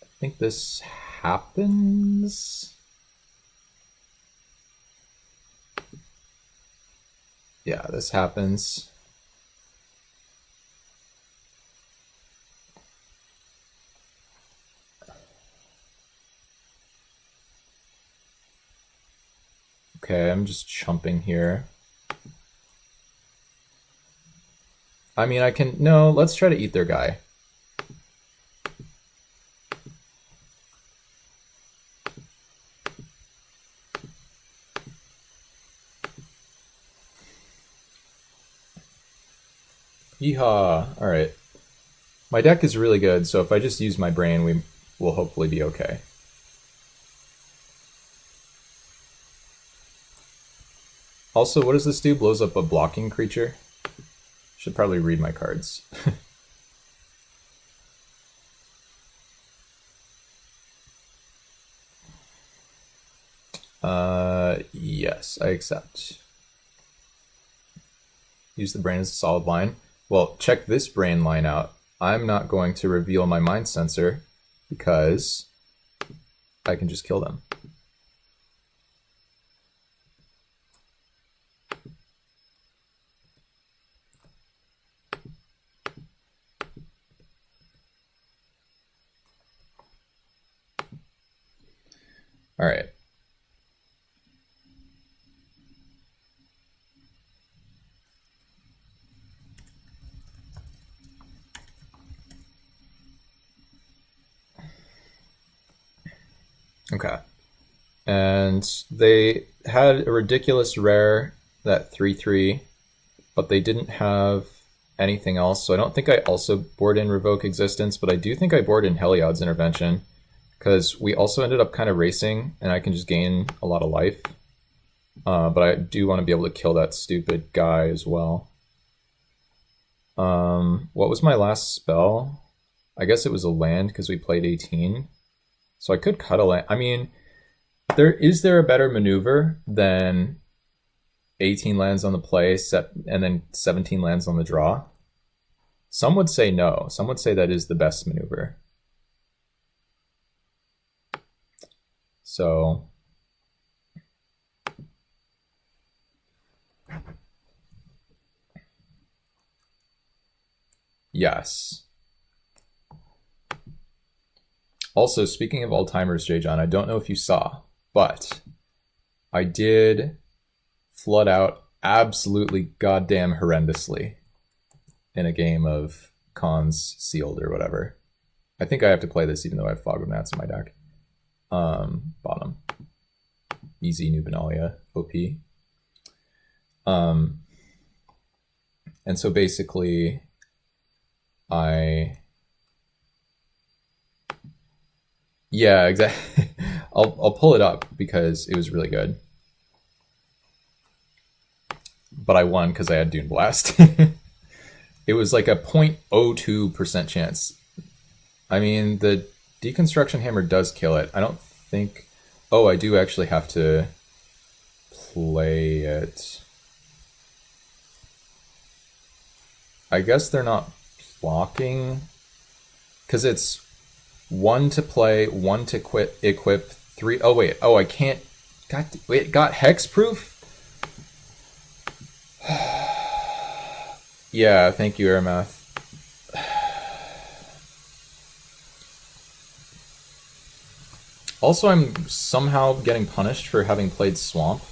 I think this happens? Yeah, this happens. Okay, I'm just chumping here. I mean, I can... No, let's try to eat their guy. Yeehaw! Alright. My deck is really good, so if I just use my brain, we will hopefully be okay. Also, what does this do? Blows up a blocking creature? Should probably read my cards. Yes, I accept. Use the brain as a solid line. Well, check this brain line out. I'm not going to reveal my mind sensor because I can just kill them. All right. Okay. And they had a ridiculous rare, that 3/3, but they didn't have anything else. So I don't think I also board in Revoke Existence, but I do think I board in Heliod's Intervention, because we also ended up kind of racing, and I can just gain a lot of life. But I do want to be able to kill that stupid guy as well. What was my last spell? I guess it was a land, because we played 18. So I could cut a land. I mean, is there a better maneuver than 18 lands on the play and then 17 lands on the draw? Some would say no. Some would say that is the best maneuver. So yes. Also, speaking of Alzheimer's, J. John, I don't know if you saw, but I did flood out absolutely goddamn horrendously in a game of Cons Sealed or whatever. I think I have to play this even though I have Fog of Gnats in my deck. Bottom. Easy Nubenalia, OP. And so basically, yeah, exactly. I'll pull it up because it was really good. But I won because I had Dune Blast. It was like a 0.02% chance. I mean, the Deconstruction Hammer does kill it. I don't think... Oh, I do actually have to play it. I guess they're not blocking, because it's 1 to play, 1 to equip, 3... Oh, wait. Oh, I can't... Wait, got hexproof? Yeah, thank you, Airmath. Also, I'm somehow getting punished for having played Swamp.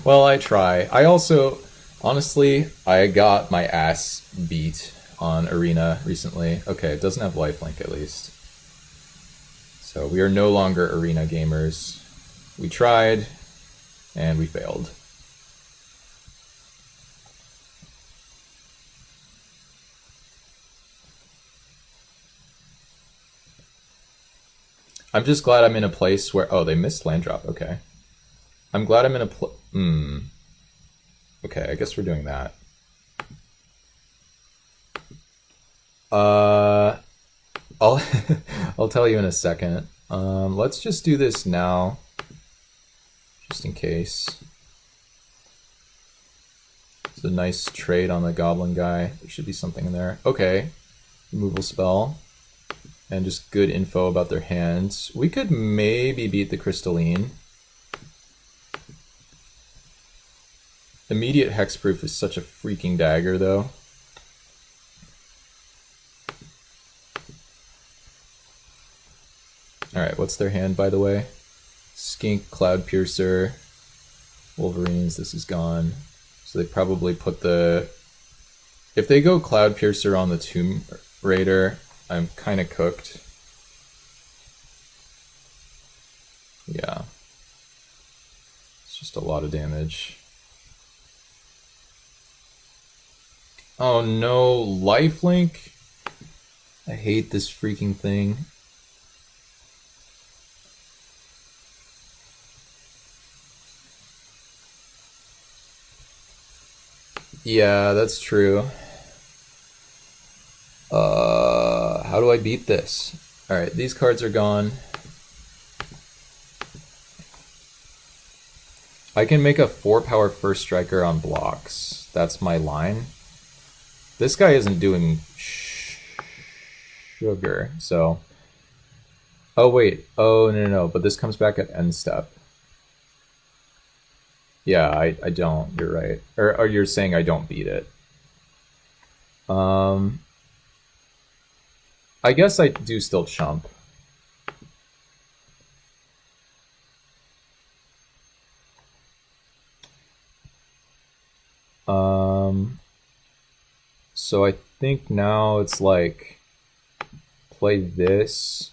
Well, I try. I also, honestly, I got my ass beat on Arena recently. Okay, it doesn't have lifelink at least. So we are no longer Arena gamers. We tried, and we failed. I'm just glad I'm in a place where... Oh, they missed land drop. Okay. I'm glad I'm in a Okay, I guess we're doing that. I'll I'll tell you in a second. Let's just do this now, just in case. It's a nice trade on the goblin guy. There should be something in there. Okay, removal spell, and just good info about their hands. We could maybe beat the Crystalline. Immediate hexproof is such a freaking dagger, though. Alright, what's their hand, by the way? Skink, Cloud Piercer, Wolverines, this is gone. So they probably put the... If they go Cloud Piercer on the Tomb Raider, I'm kind of cooked. Yeah. It's just a lot of damage. Oh no, lifelink? I hate this freaking thing. Yeah, that's true. How do I beat this? Alright, these cards are gone. I can make a 4-power first striker on blocks. That's my line. This guy isn't doing sugar, so... Oh, wait. Oh, no, but this comes back at end step. Yeah, I don't. You're right. Or you're saying I don't beat it. I guess I do still chump. So I think now it's like play this.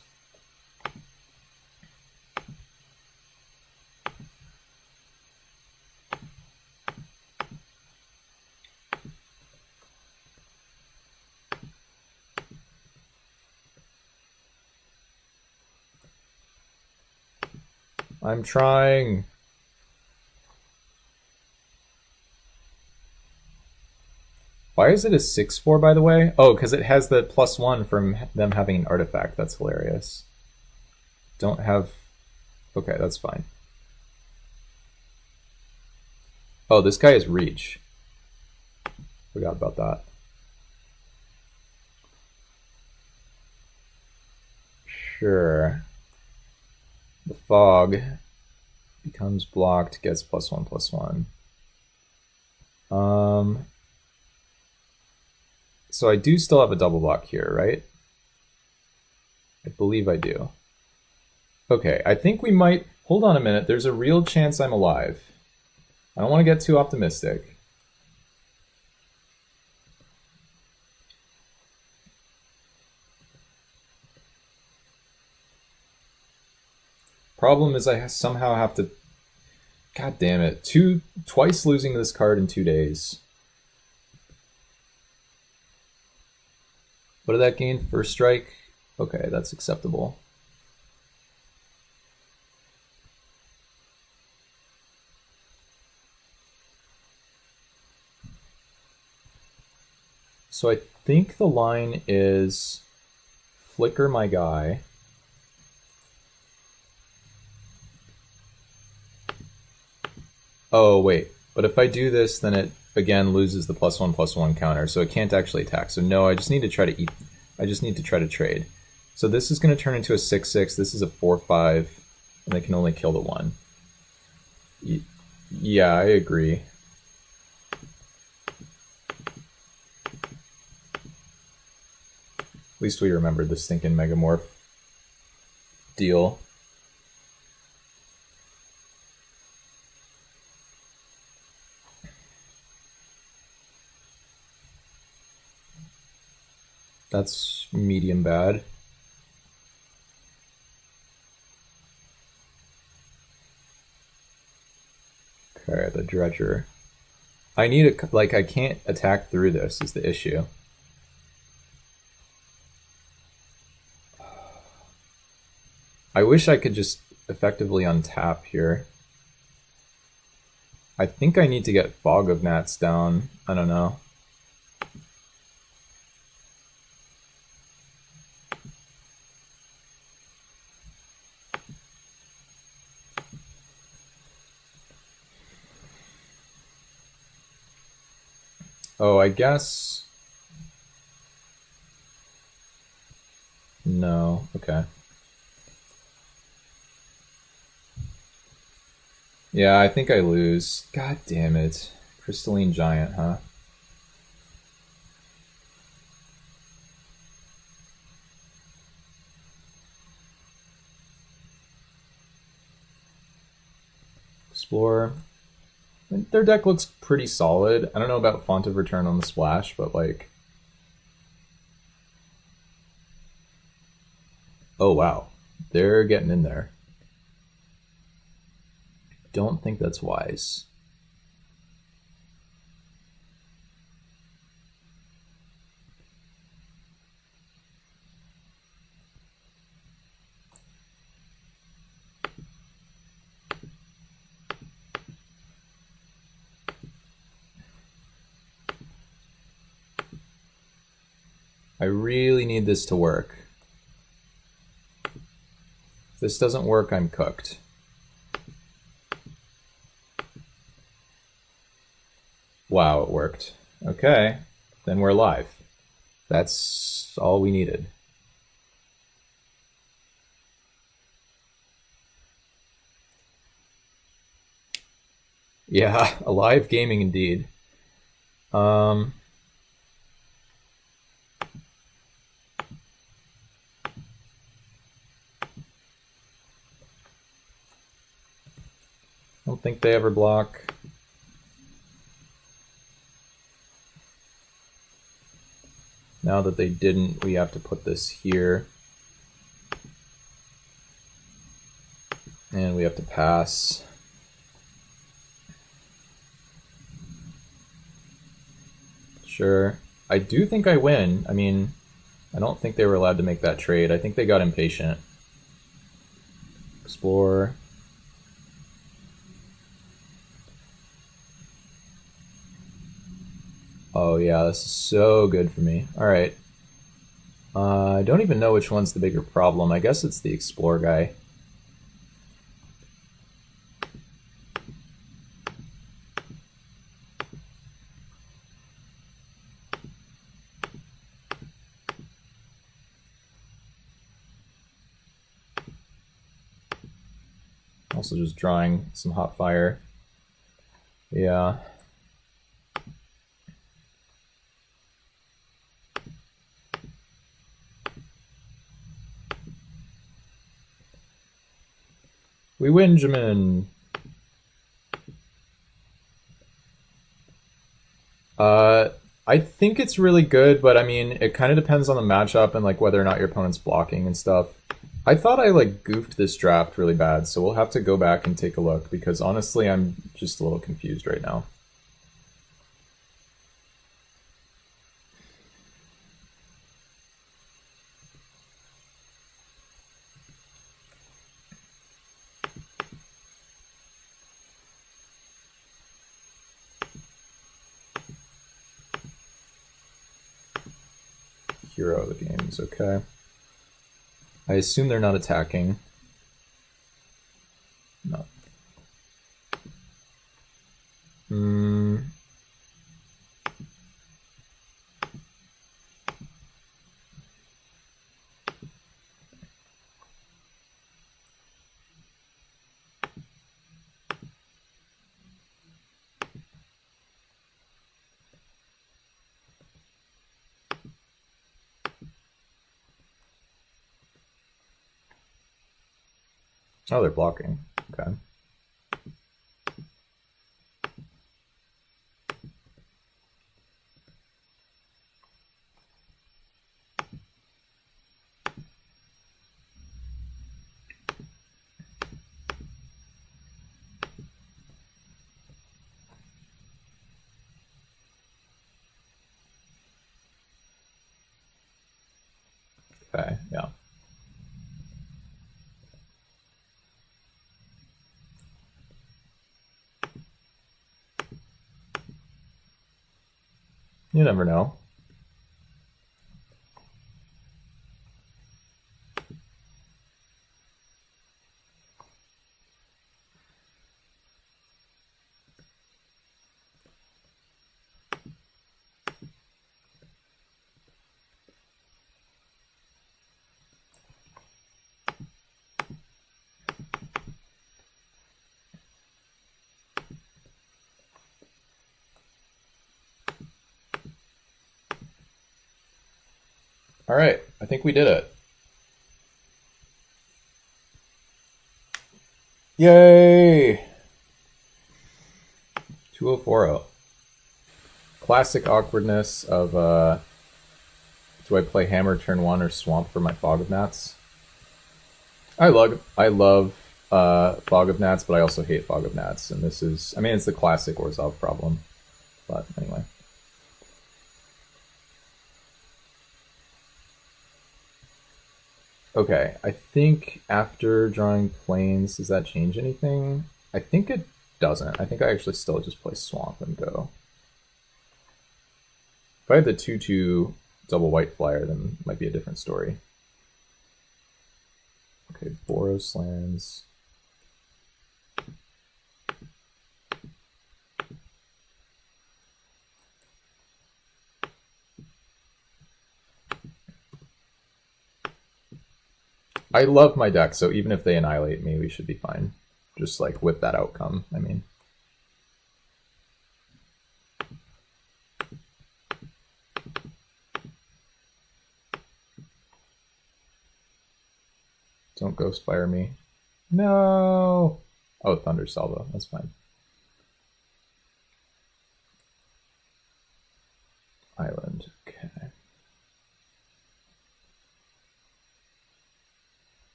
I'm trying. Why is it a 6/4, by the way? Oh, because it has the +1 from them having an artifact. That's hilarious. Don't have... Okay, that's fine. Oh, this guy is reach. Forgot about that. Sure. The fog becomes blocked, gets +1/+1. So I do still have a double block here, right? I believe I do. Okay, I think we might... Hold on a minute. There's a real chance I'm alive. I don't want to get too optimistic. Problem is I somehow have to... God damn it. Twice losing this card in 2 days. What did that gain? First strike? Okay, that's acceptable. So I think the line is flicker my guy. Oh, wait. But if I do this, then it again loses the +1/+1 counter, so it can't actually attack. So no, I just need to try to eat. I just need to try to trade. So this is going to turn into a 6/6. This is a 4/5, and they can only kill the 1. Yeah, I agree. At least we remembered the stinking Megamorph deal. That's medium bad. Okay, the Dredger. I need a... Like, I can't attack through this is the issue. I wish I could just effectively untap here. I think I need to get Fog of Gnats down. I don't know. Oh, I guess... No, okay. Yeah, I think I lose. God damn it. Crystalline Giant, huh? Explore. Their deck looks pretty solid. I don't know about Font of Return on the splash, but like... Oh, wow. They're getting in there. Don't think that's wise. I really need this to work. If this doesn't work, I'm cooked. Wow, it worked. Okay, then we're live. That's all we needed. Yeah, alive gaming indeed. Um, I don't think they ever block. Now that they didn't, we have to put this here. And we have to pass. Sure. I do think I win. I mean, I don't think they were allowed to make that trade. I think they got impatient. Explore. Oh yeah, this is so good for me. Alright. I don't even know which one's the bigger problem. I guess it's the explore guy. Also just drawing some hot fire. Yeah. We win, Jamin. I think it's really good, but I mean, it kind of depends on the matchup and like whether or not your opponent's blocking and stuff. I thought I like goofed this draft really bad, so we'll have to go back and take a look because honestly, I'm just a little confused right now. Hero of the games, okay. I assume they're not attacking. No. Oh, they're blocking. Okay. Okay, yeah. You never know. All right, I think we did it. Yay! 2040. Classic awkwardness of do I play Hammer turn 1 or Swamp for my Fog of Gnats? I love Fog of Gnats, but I also hate Fog of Gnats, and this is, I mean, it's the classic Orzhov problem. But anyway. Okay, I think after drawing planes, does that change anything? I think it doesn't. I think I actually still just play Swamp and go. If I had the 2/2 double white flyer, then it might be a different story. Okay, Boros lands. I love my deck, so even if they annihilate me, we should be fine. Just like with that outcome, I mean. Don't ghost fire me. No! Oh, Thunder Salvo. That's fine. Island. Okay.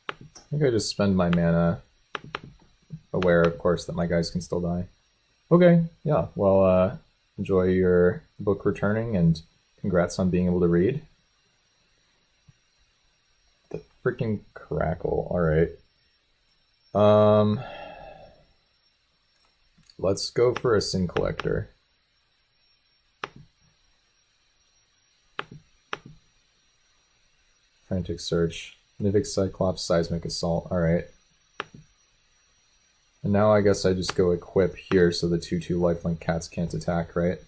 I think I just spend my mana, aware, of course, that my guys can still die. Okay, yeah. Well, enjoy your book returning, and congrats on being able to read. The freaking crackle. All right. Let's go for a Sin Collector. Frantic Search. Nivix Cyclops, Seismic Assault. Alright. And now I guess I just go equip here so the 2/2 lifelink cats can't attack, right?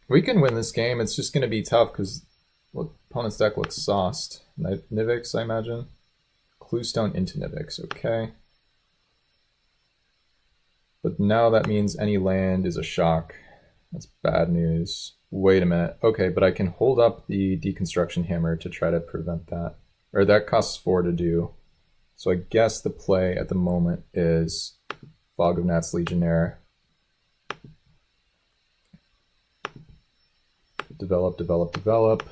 We can win this game. It's just going to be tough because opponent's deck looks sauced. Nivix, I imagine. Cluestone into Nivix, okay. But now that means any land is a shock. That's bad news. Wait a minute. Okay, but I can hold up the Deconstruction Hammer to try to prevent that. Or that costs 4 to do. So I guess the play at the moment is Fog of Gnats Legionnaire. Develop, develop, develop.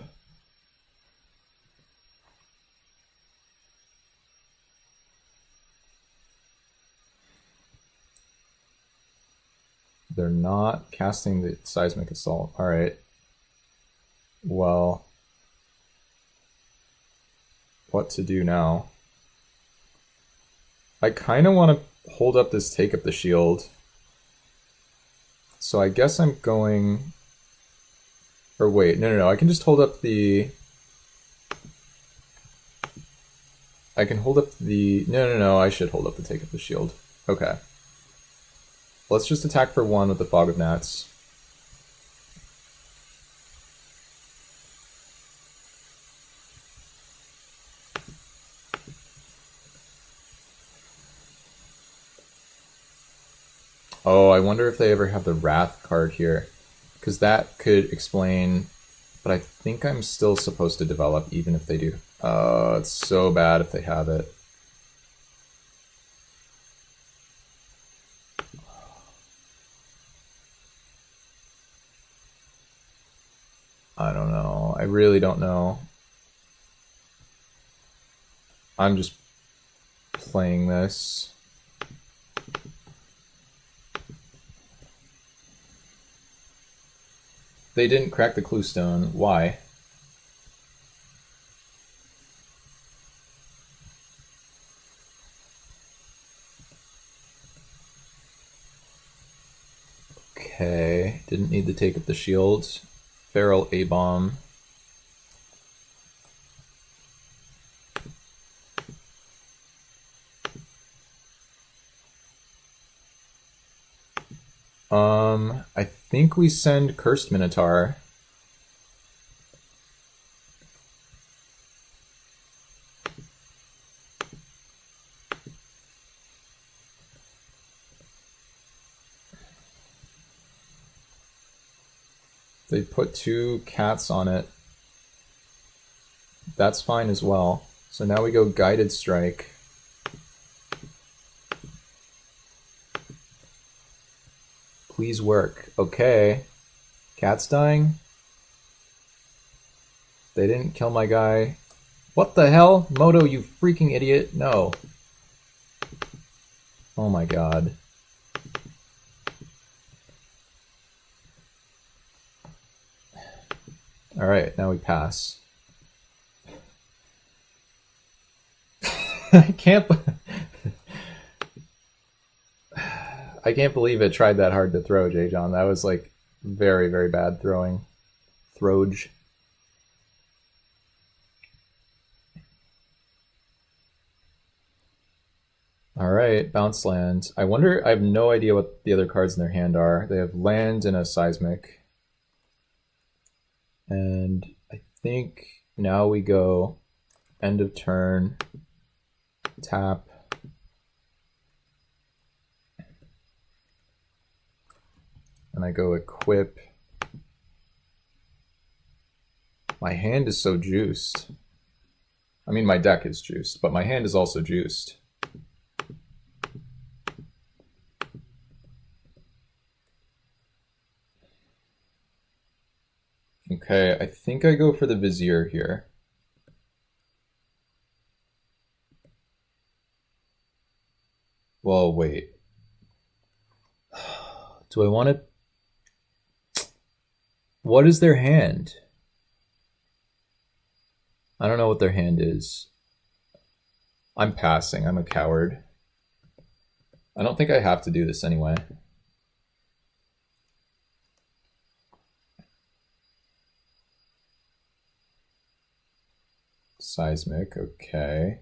They're not casting the Seismic Assault. Alright. Well, what to do now? I kind of want to hold up this Take Up the Shield. So I guess I'm going... Or wait, no. I can just hold up the... I can hold up the... No. I should hold up the Take Up the Shield. Okay. Let's just attack for 1 with the Fog of Gnats. Oh, I wonder if they ever have the Wrath card here. Because that could explain... But I think I'm still supposed to develop even if they do. It's so bad if they have it. I don't know. I really don't know. I'm just playing this. They didn't crack the Cluestone. Why? Okay. Didn't need to take up the shield. Feral A-Bomb. I think we send Cursed Minotaur. They put 2 cats on it. That's fine as well. So now we go Guided Strike. Please work. Okay. Cat's dying? They didn't kill my guy. What the hell? Moto, you freaking idiot. No. Oh my god. Alright, now we pass. I can't believe it tried that hard to throw, J. John. That was like very, very bad throwing. Throwage. Alright, bounce land. I wonder, I have no idea what the other cards in their hand are. They have land and a seismic. And I think now we go end of turn, tap. and I go equip. My hand is so juiced. I mean, my deck is juiced, but my hand is also juiced. Okay, I think I go for the Vizier here. Well, wait. Do I want to... What is their hand? I don't know what their hand is. I'm passing. I'm a coward. I don't think I have to do this anyway. Seismic, okay.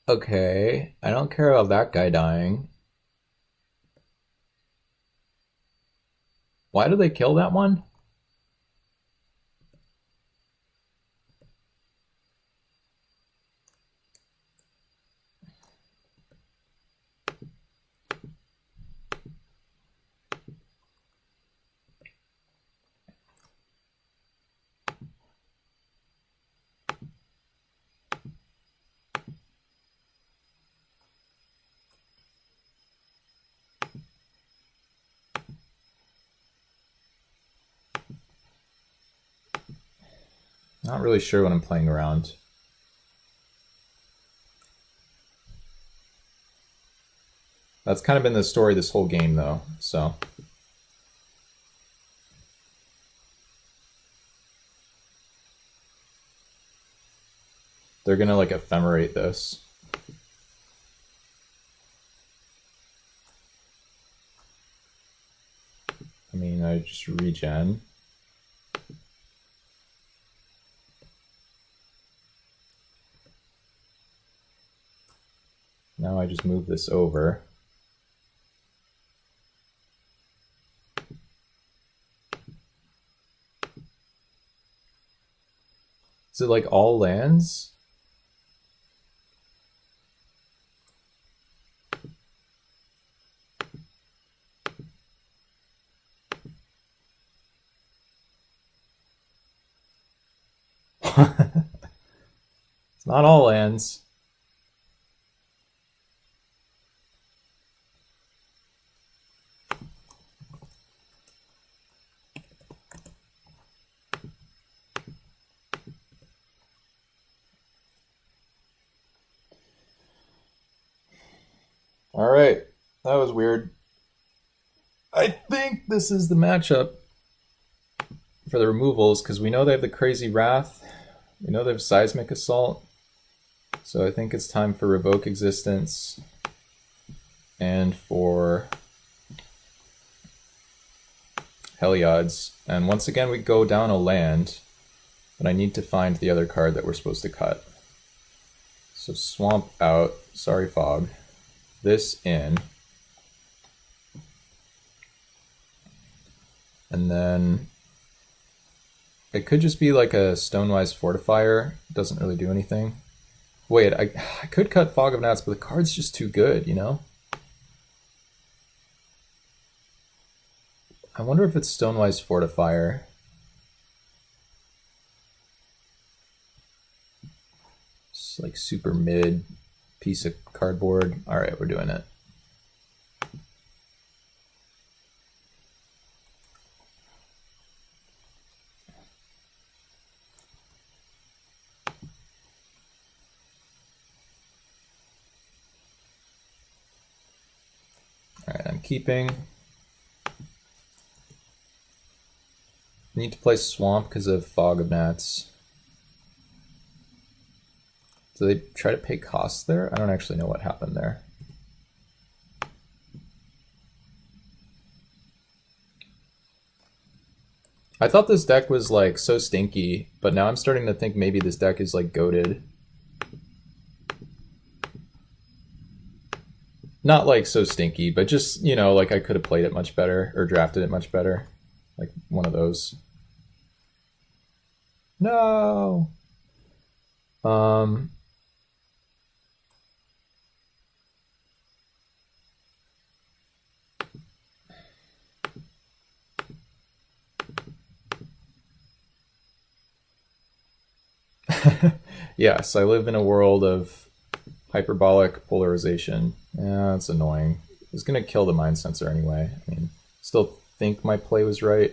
Okay, I don't care about that guy dying. Why do they kill that one? Not really sure when I'm playing around. That's kind of been the story this whole game, though, so. They're gonna, like, ephemerate this. I mean, I just regen. Now I just move this over. Is it like all lands? It's not all lands. All right, that was weird. I think this is the matchup for the removals, because we know they have the Crazy Wrath. We know they have Seismic Assault. So I think it's time for Revoke Existence and for Heliod's. And once again, we go down a land, but I need to find the other card that we're supposed to cut. So Swamp out, sorry Fog. This in. And then it could just be like a Stonewise Fortifier. It doesn't really do anything. Wait, I could cut Fog of Gnats, but the card's just too good, you know? I wonder if it's Stonewise Fortifier. It's like super mid piece of cardboard. All right, we're doing it. All right, I'm keeping. Need to play Swamp because of Fog of Gnats. Do they try to pay costs there? I don't actually know what happened there. I thought this deck was like so stinky, but now I'm starting to think maybe this deck is like goated. Not like so stinky, but just, you know, like I could have played it much better or drafted it much better. Like one of those. No. Um yes, I live in a world of hyperbolic polarization. Yeah, that's annoying. It's gonna kill the mind sensor anyway. I mean, still think my play was right,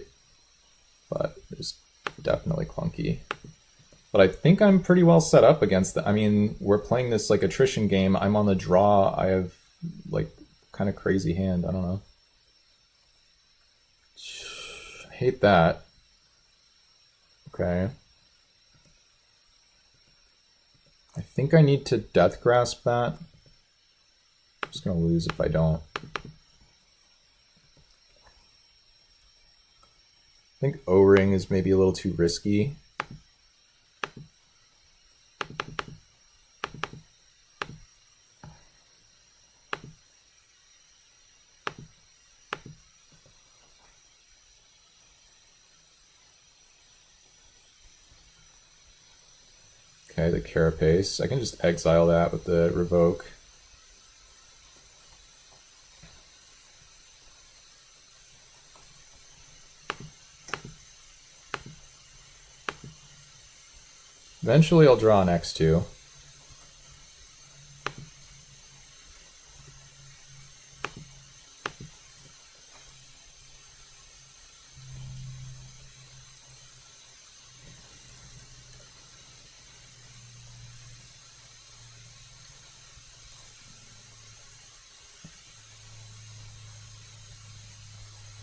but it's definitely clunky. But I think I'm pretty well set up against the. I mean, we're playing this like attrition game. I'm on the draw. I have like kind of crazy hand. I don't know. I hate that. Okay. I think I need to death grasp that. I'm just gonna lose if I don't. I think O-ring is maybe a little too risky. Okay, the Carapace. I can just exile that with the revoke. Eventually I'll draw an X2.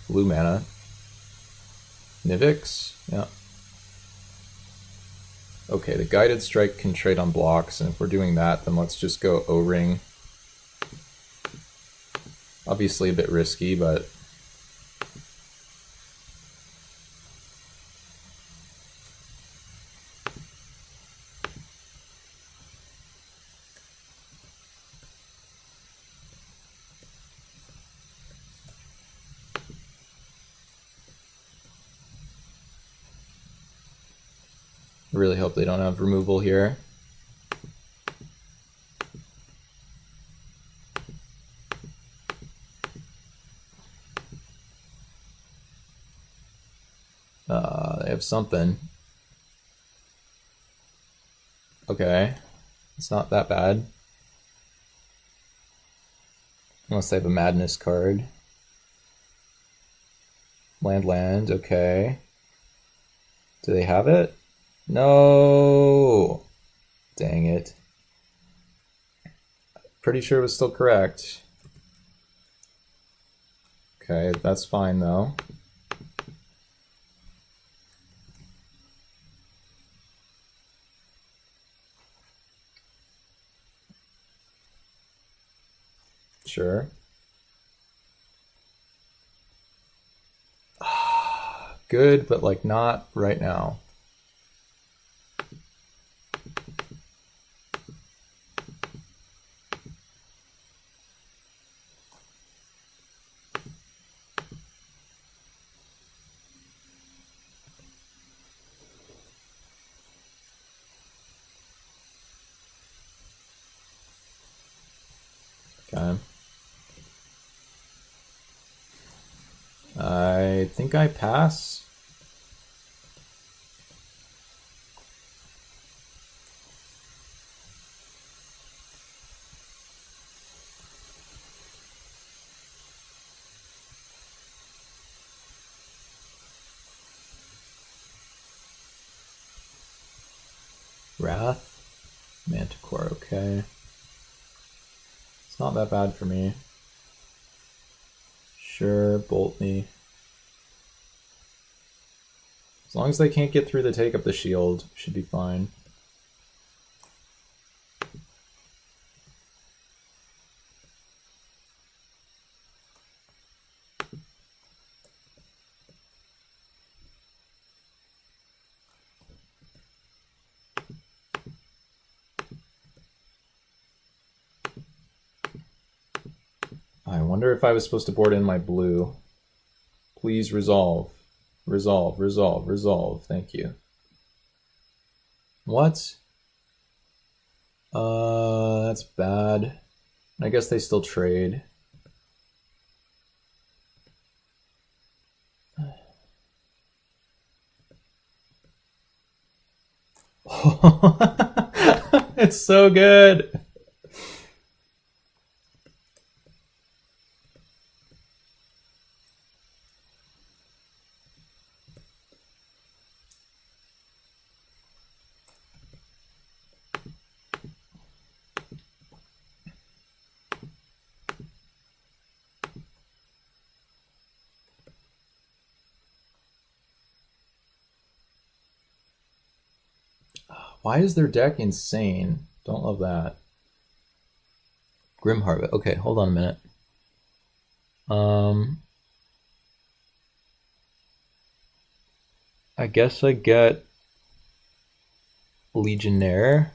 Blue mana. Nivix? Yeah. Okay, the Guided Strike can trade on blocks, and if we're doing that, then let's just go O-ring. Obviously a bit risky, but... I really hope they don't have removal here. They have something. Okay. It's not that bad. Unless they have a Madness card. Land, okay. Do they have it? No! Dang it. Pretty sure it was still correct. Okay, that's fine though. Sure. Good, but like not right now. Okay. I think I pass. Wrath, Manticore, okay. It's not that bad for me. Sure, bolt me. As long as they can't get through the take up the shield, should be fine. I wonder if I was supposed to board in my blue. Please resolve. Resolve, resolve, resolve. Thank you. What? That's bad. I guess they still trade. It's so good. Why is their deck insane? Don't love that. Grim Harvest. Okay, hold on a minute. I guess I get Legionnaire.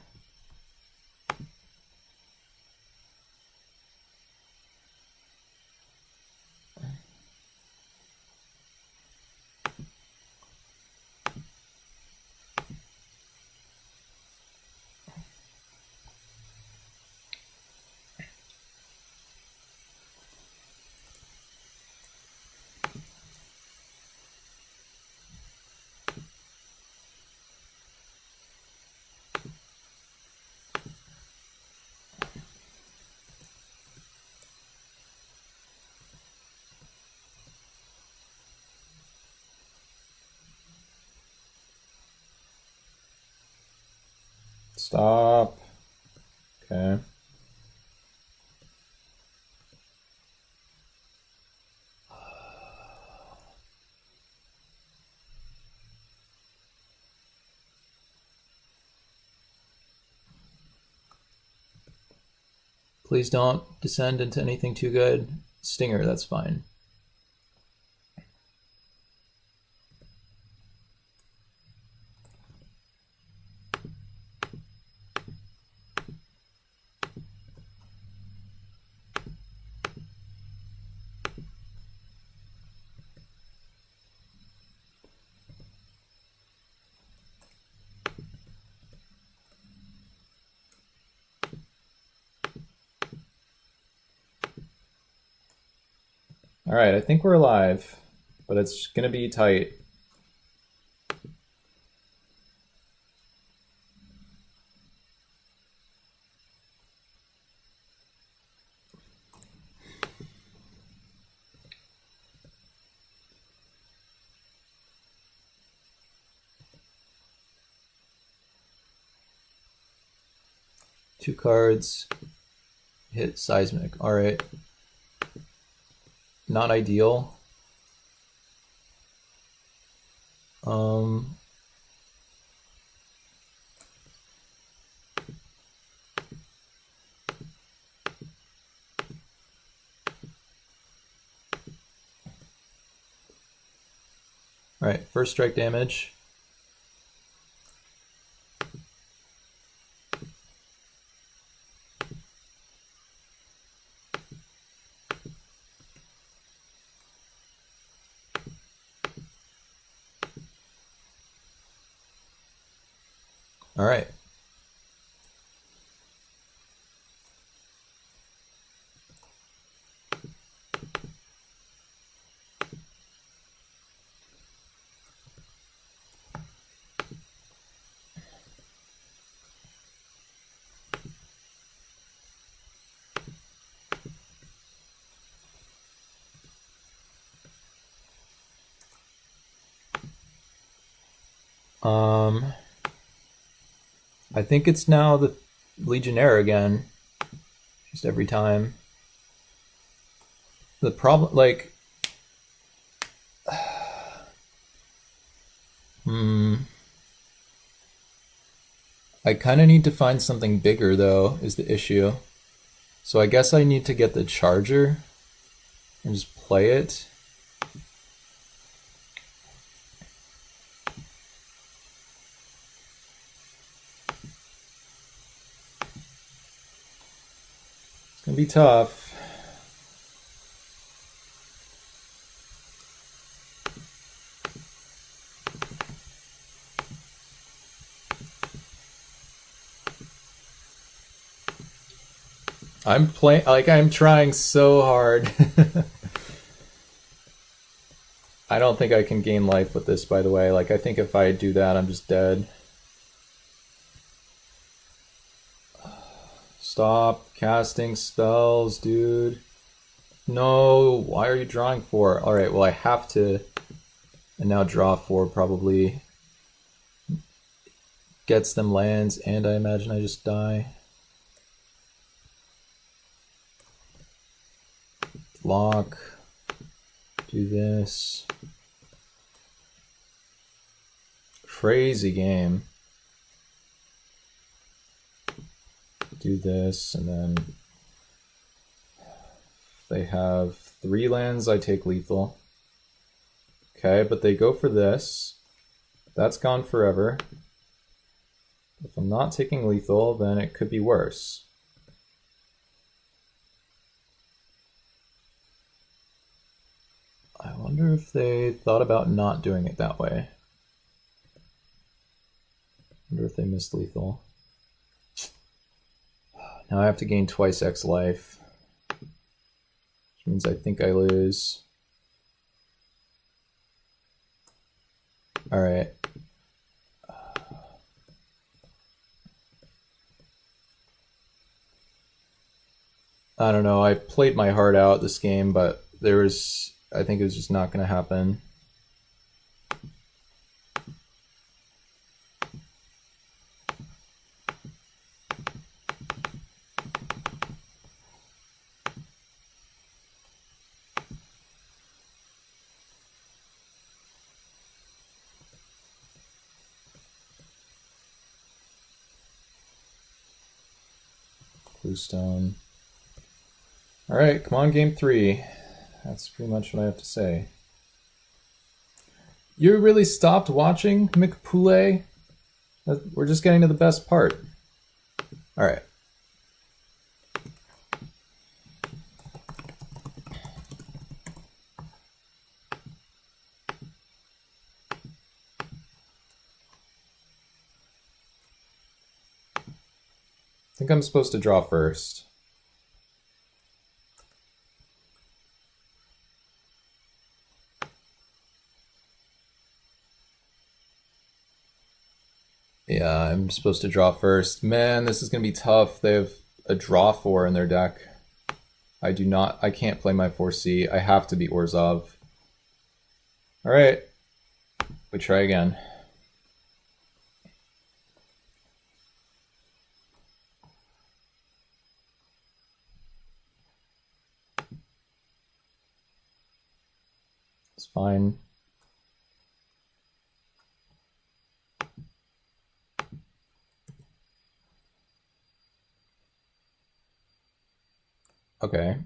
Stop. Okay. Please don't descend into anything too good. Stinger, that's fine. All right, I think we're alive, but it's gonna be tight. Two cards, hit Seismic. All right. Not ideal. All right, first strike damage. All right. I think it's now the Legionnaire again. Just every time. The problem, like, I kind of need to find something bigger, though, is the issue. So I guess I need to get the charger and just play it. It's gonna be tough. I'm playing, like, I'm trying so hard. I don't think I can gain life with this, by the way. Like, I think if I do that, I'm just dead. Stop casting spells, dude. No, why are you drawing 4? Alright, well, I have to... And now draw 4 probably gets them lands, and I imagine I just die. Block. Do this. Crazy game. Do this, and then they have 3 lands, I take lethal. Okay, but they go for this. That's gone forever. If I'm not taking lethal, then it could be worse. I wonder if they thought about not doing it that way. I wonder if they missed lethal. Now I have to gain twice X life, which means I think I lose. Alright. I don't know, I played my heart out this game, but there was, I think it was just not going to happen. Bluestone. Alright, come on, game 3. That's pretty much what I have to say. You really stopped watching, McPoulet? We're just getting to the best part. Alright. I think I'm supposed to draw first. Yeah, I'm supposed to draw first. Man, this is going to be tough. They have a draw 4 in their deck. I can't play my 4C. I have to beat Orzhov. Alright. We try again. It's fine. Okay.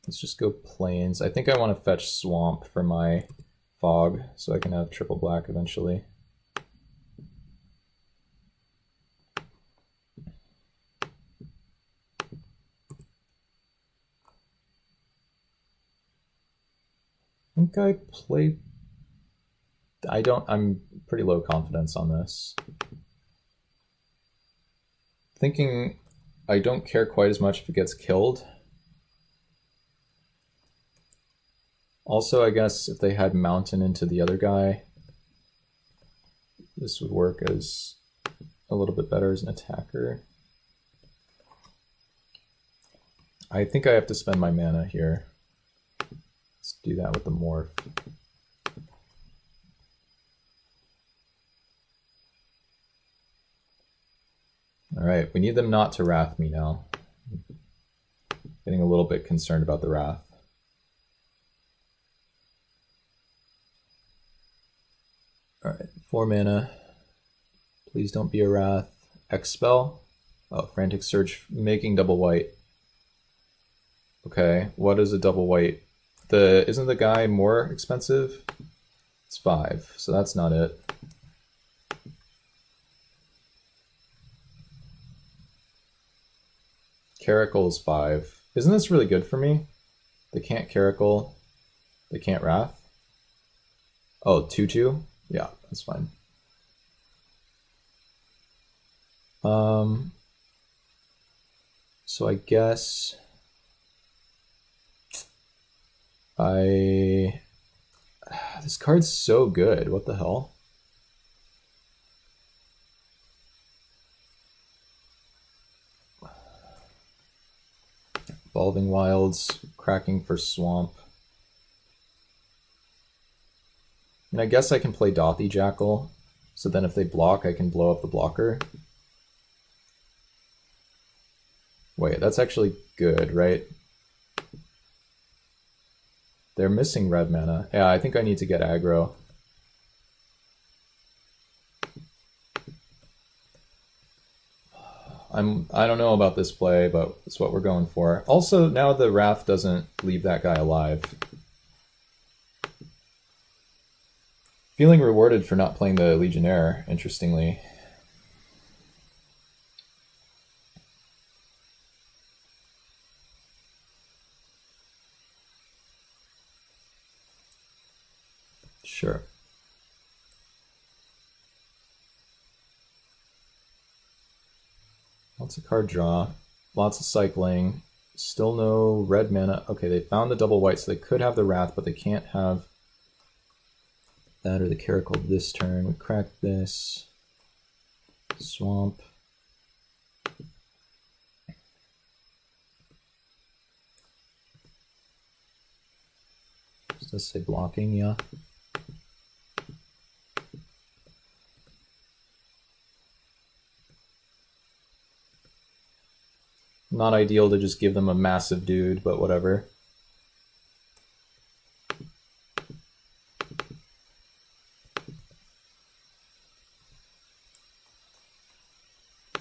Let's just go plains. I think I want to fetch swamp for my fog so I can have triple black eventually. I think I played... I'm pretty low confidence on this. Thinking I don't care quite as much if it gets killed. Also, I guess if they had mountain into the other guy, this would work as a little bit better as an attacker. I think I have to spend my mana here. Let's do that with the morph. Alright, we need them not to wrath me now. Getting a little bit concerned about the wrath. Alright, 4 mana. Please don't be a wrath. Expel. Oh, Frantic Search, making double white. Okay, what is a double white? Isn't the guy more expensive? It's 5, so that's not it. Caracal is 5. Isn't this really good for me? They can't Caracal. They can't Wrath. Oh, 2/2? Yeah, that's fine. So I guess this card's so good. What the hell? Evolving Wilds, cracking for Swamp. And I guess I can play Dothy Jackal, so then if they block, I can blow up the blocker. Wait, that's actually good, right? They're missing red mana. Yeah, I think I need to get aggro. I don't know about this play, but it's what we're going for. Also, now the Wrath doesn't leave that guy alive. Feeling rewarded for not playing the Legionnaire, interestingly. Sure. Lots of card draw, lots of cycling, still no red mana. Okay, they found the double white, so they could have the Wrath, but they can't have that or the Caracal this turn. We crack this. Swamp. Does this say blocking? Yeah. Not ideal to just give them a massive dude, but whatever.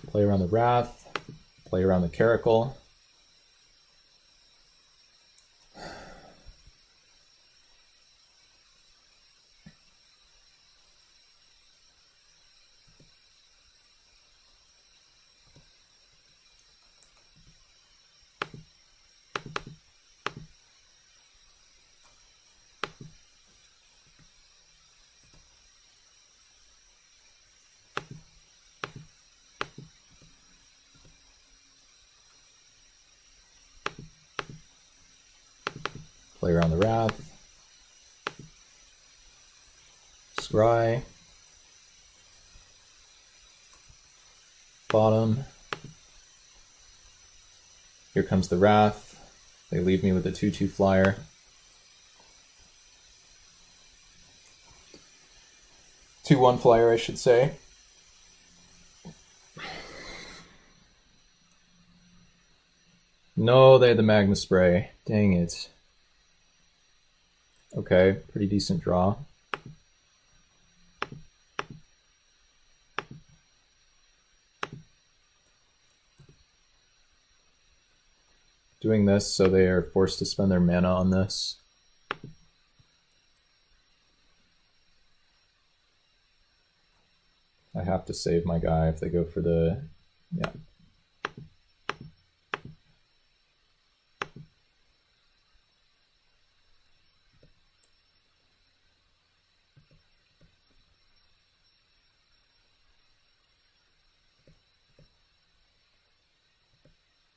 Play around the Wrath, play around the Caracal. Play around the Wrath. Scry. Bottom. Here comes the Wrath. They leave me with a 2/2 flyer. Two 1 flyer, I should say. No, they had the Magma Spray. Dang it. Okay, pretty decent draw. Doing this so they are forced to spend their mana on this. I have to save my guy if they go for the... yeah.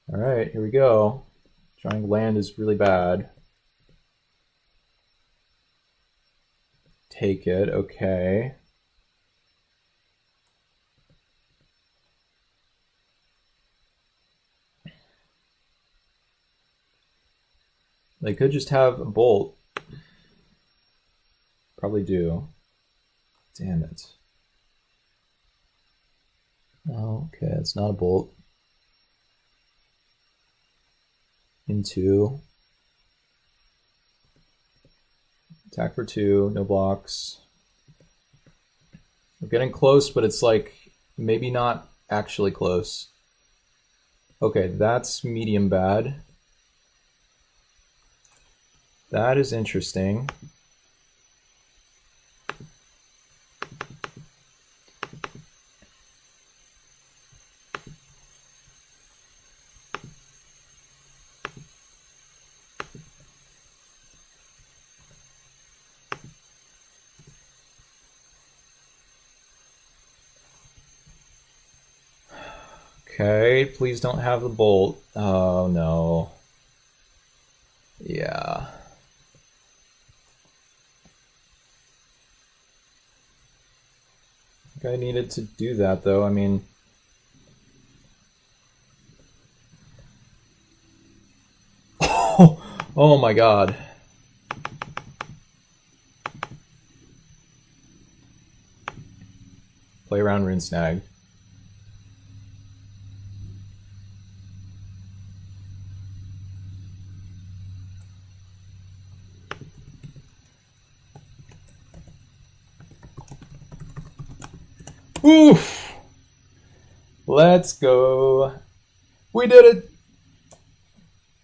All right, here we go. Drawing land is really bad. Take it, okay. They could just have a bolt. Probably do. Damn it. Oh, okay, it's not a bolt. Into. Attack for 2, no blocks. We're getting close, but it's like maybe not actually close. Okay, that's medium bad. That is interesting. Okay, please don't have the bolt. Oh no. Yeah. I think I needed to do that though. I mean, oh my god. Play around Rune Snag. Oof! Let's go. We did it!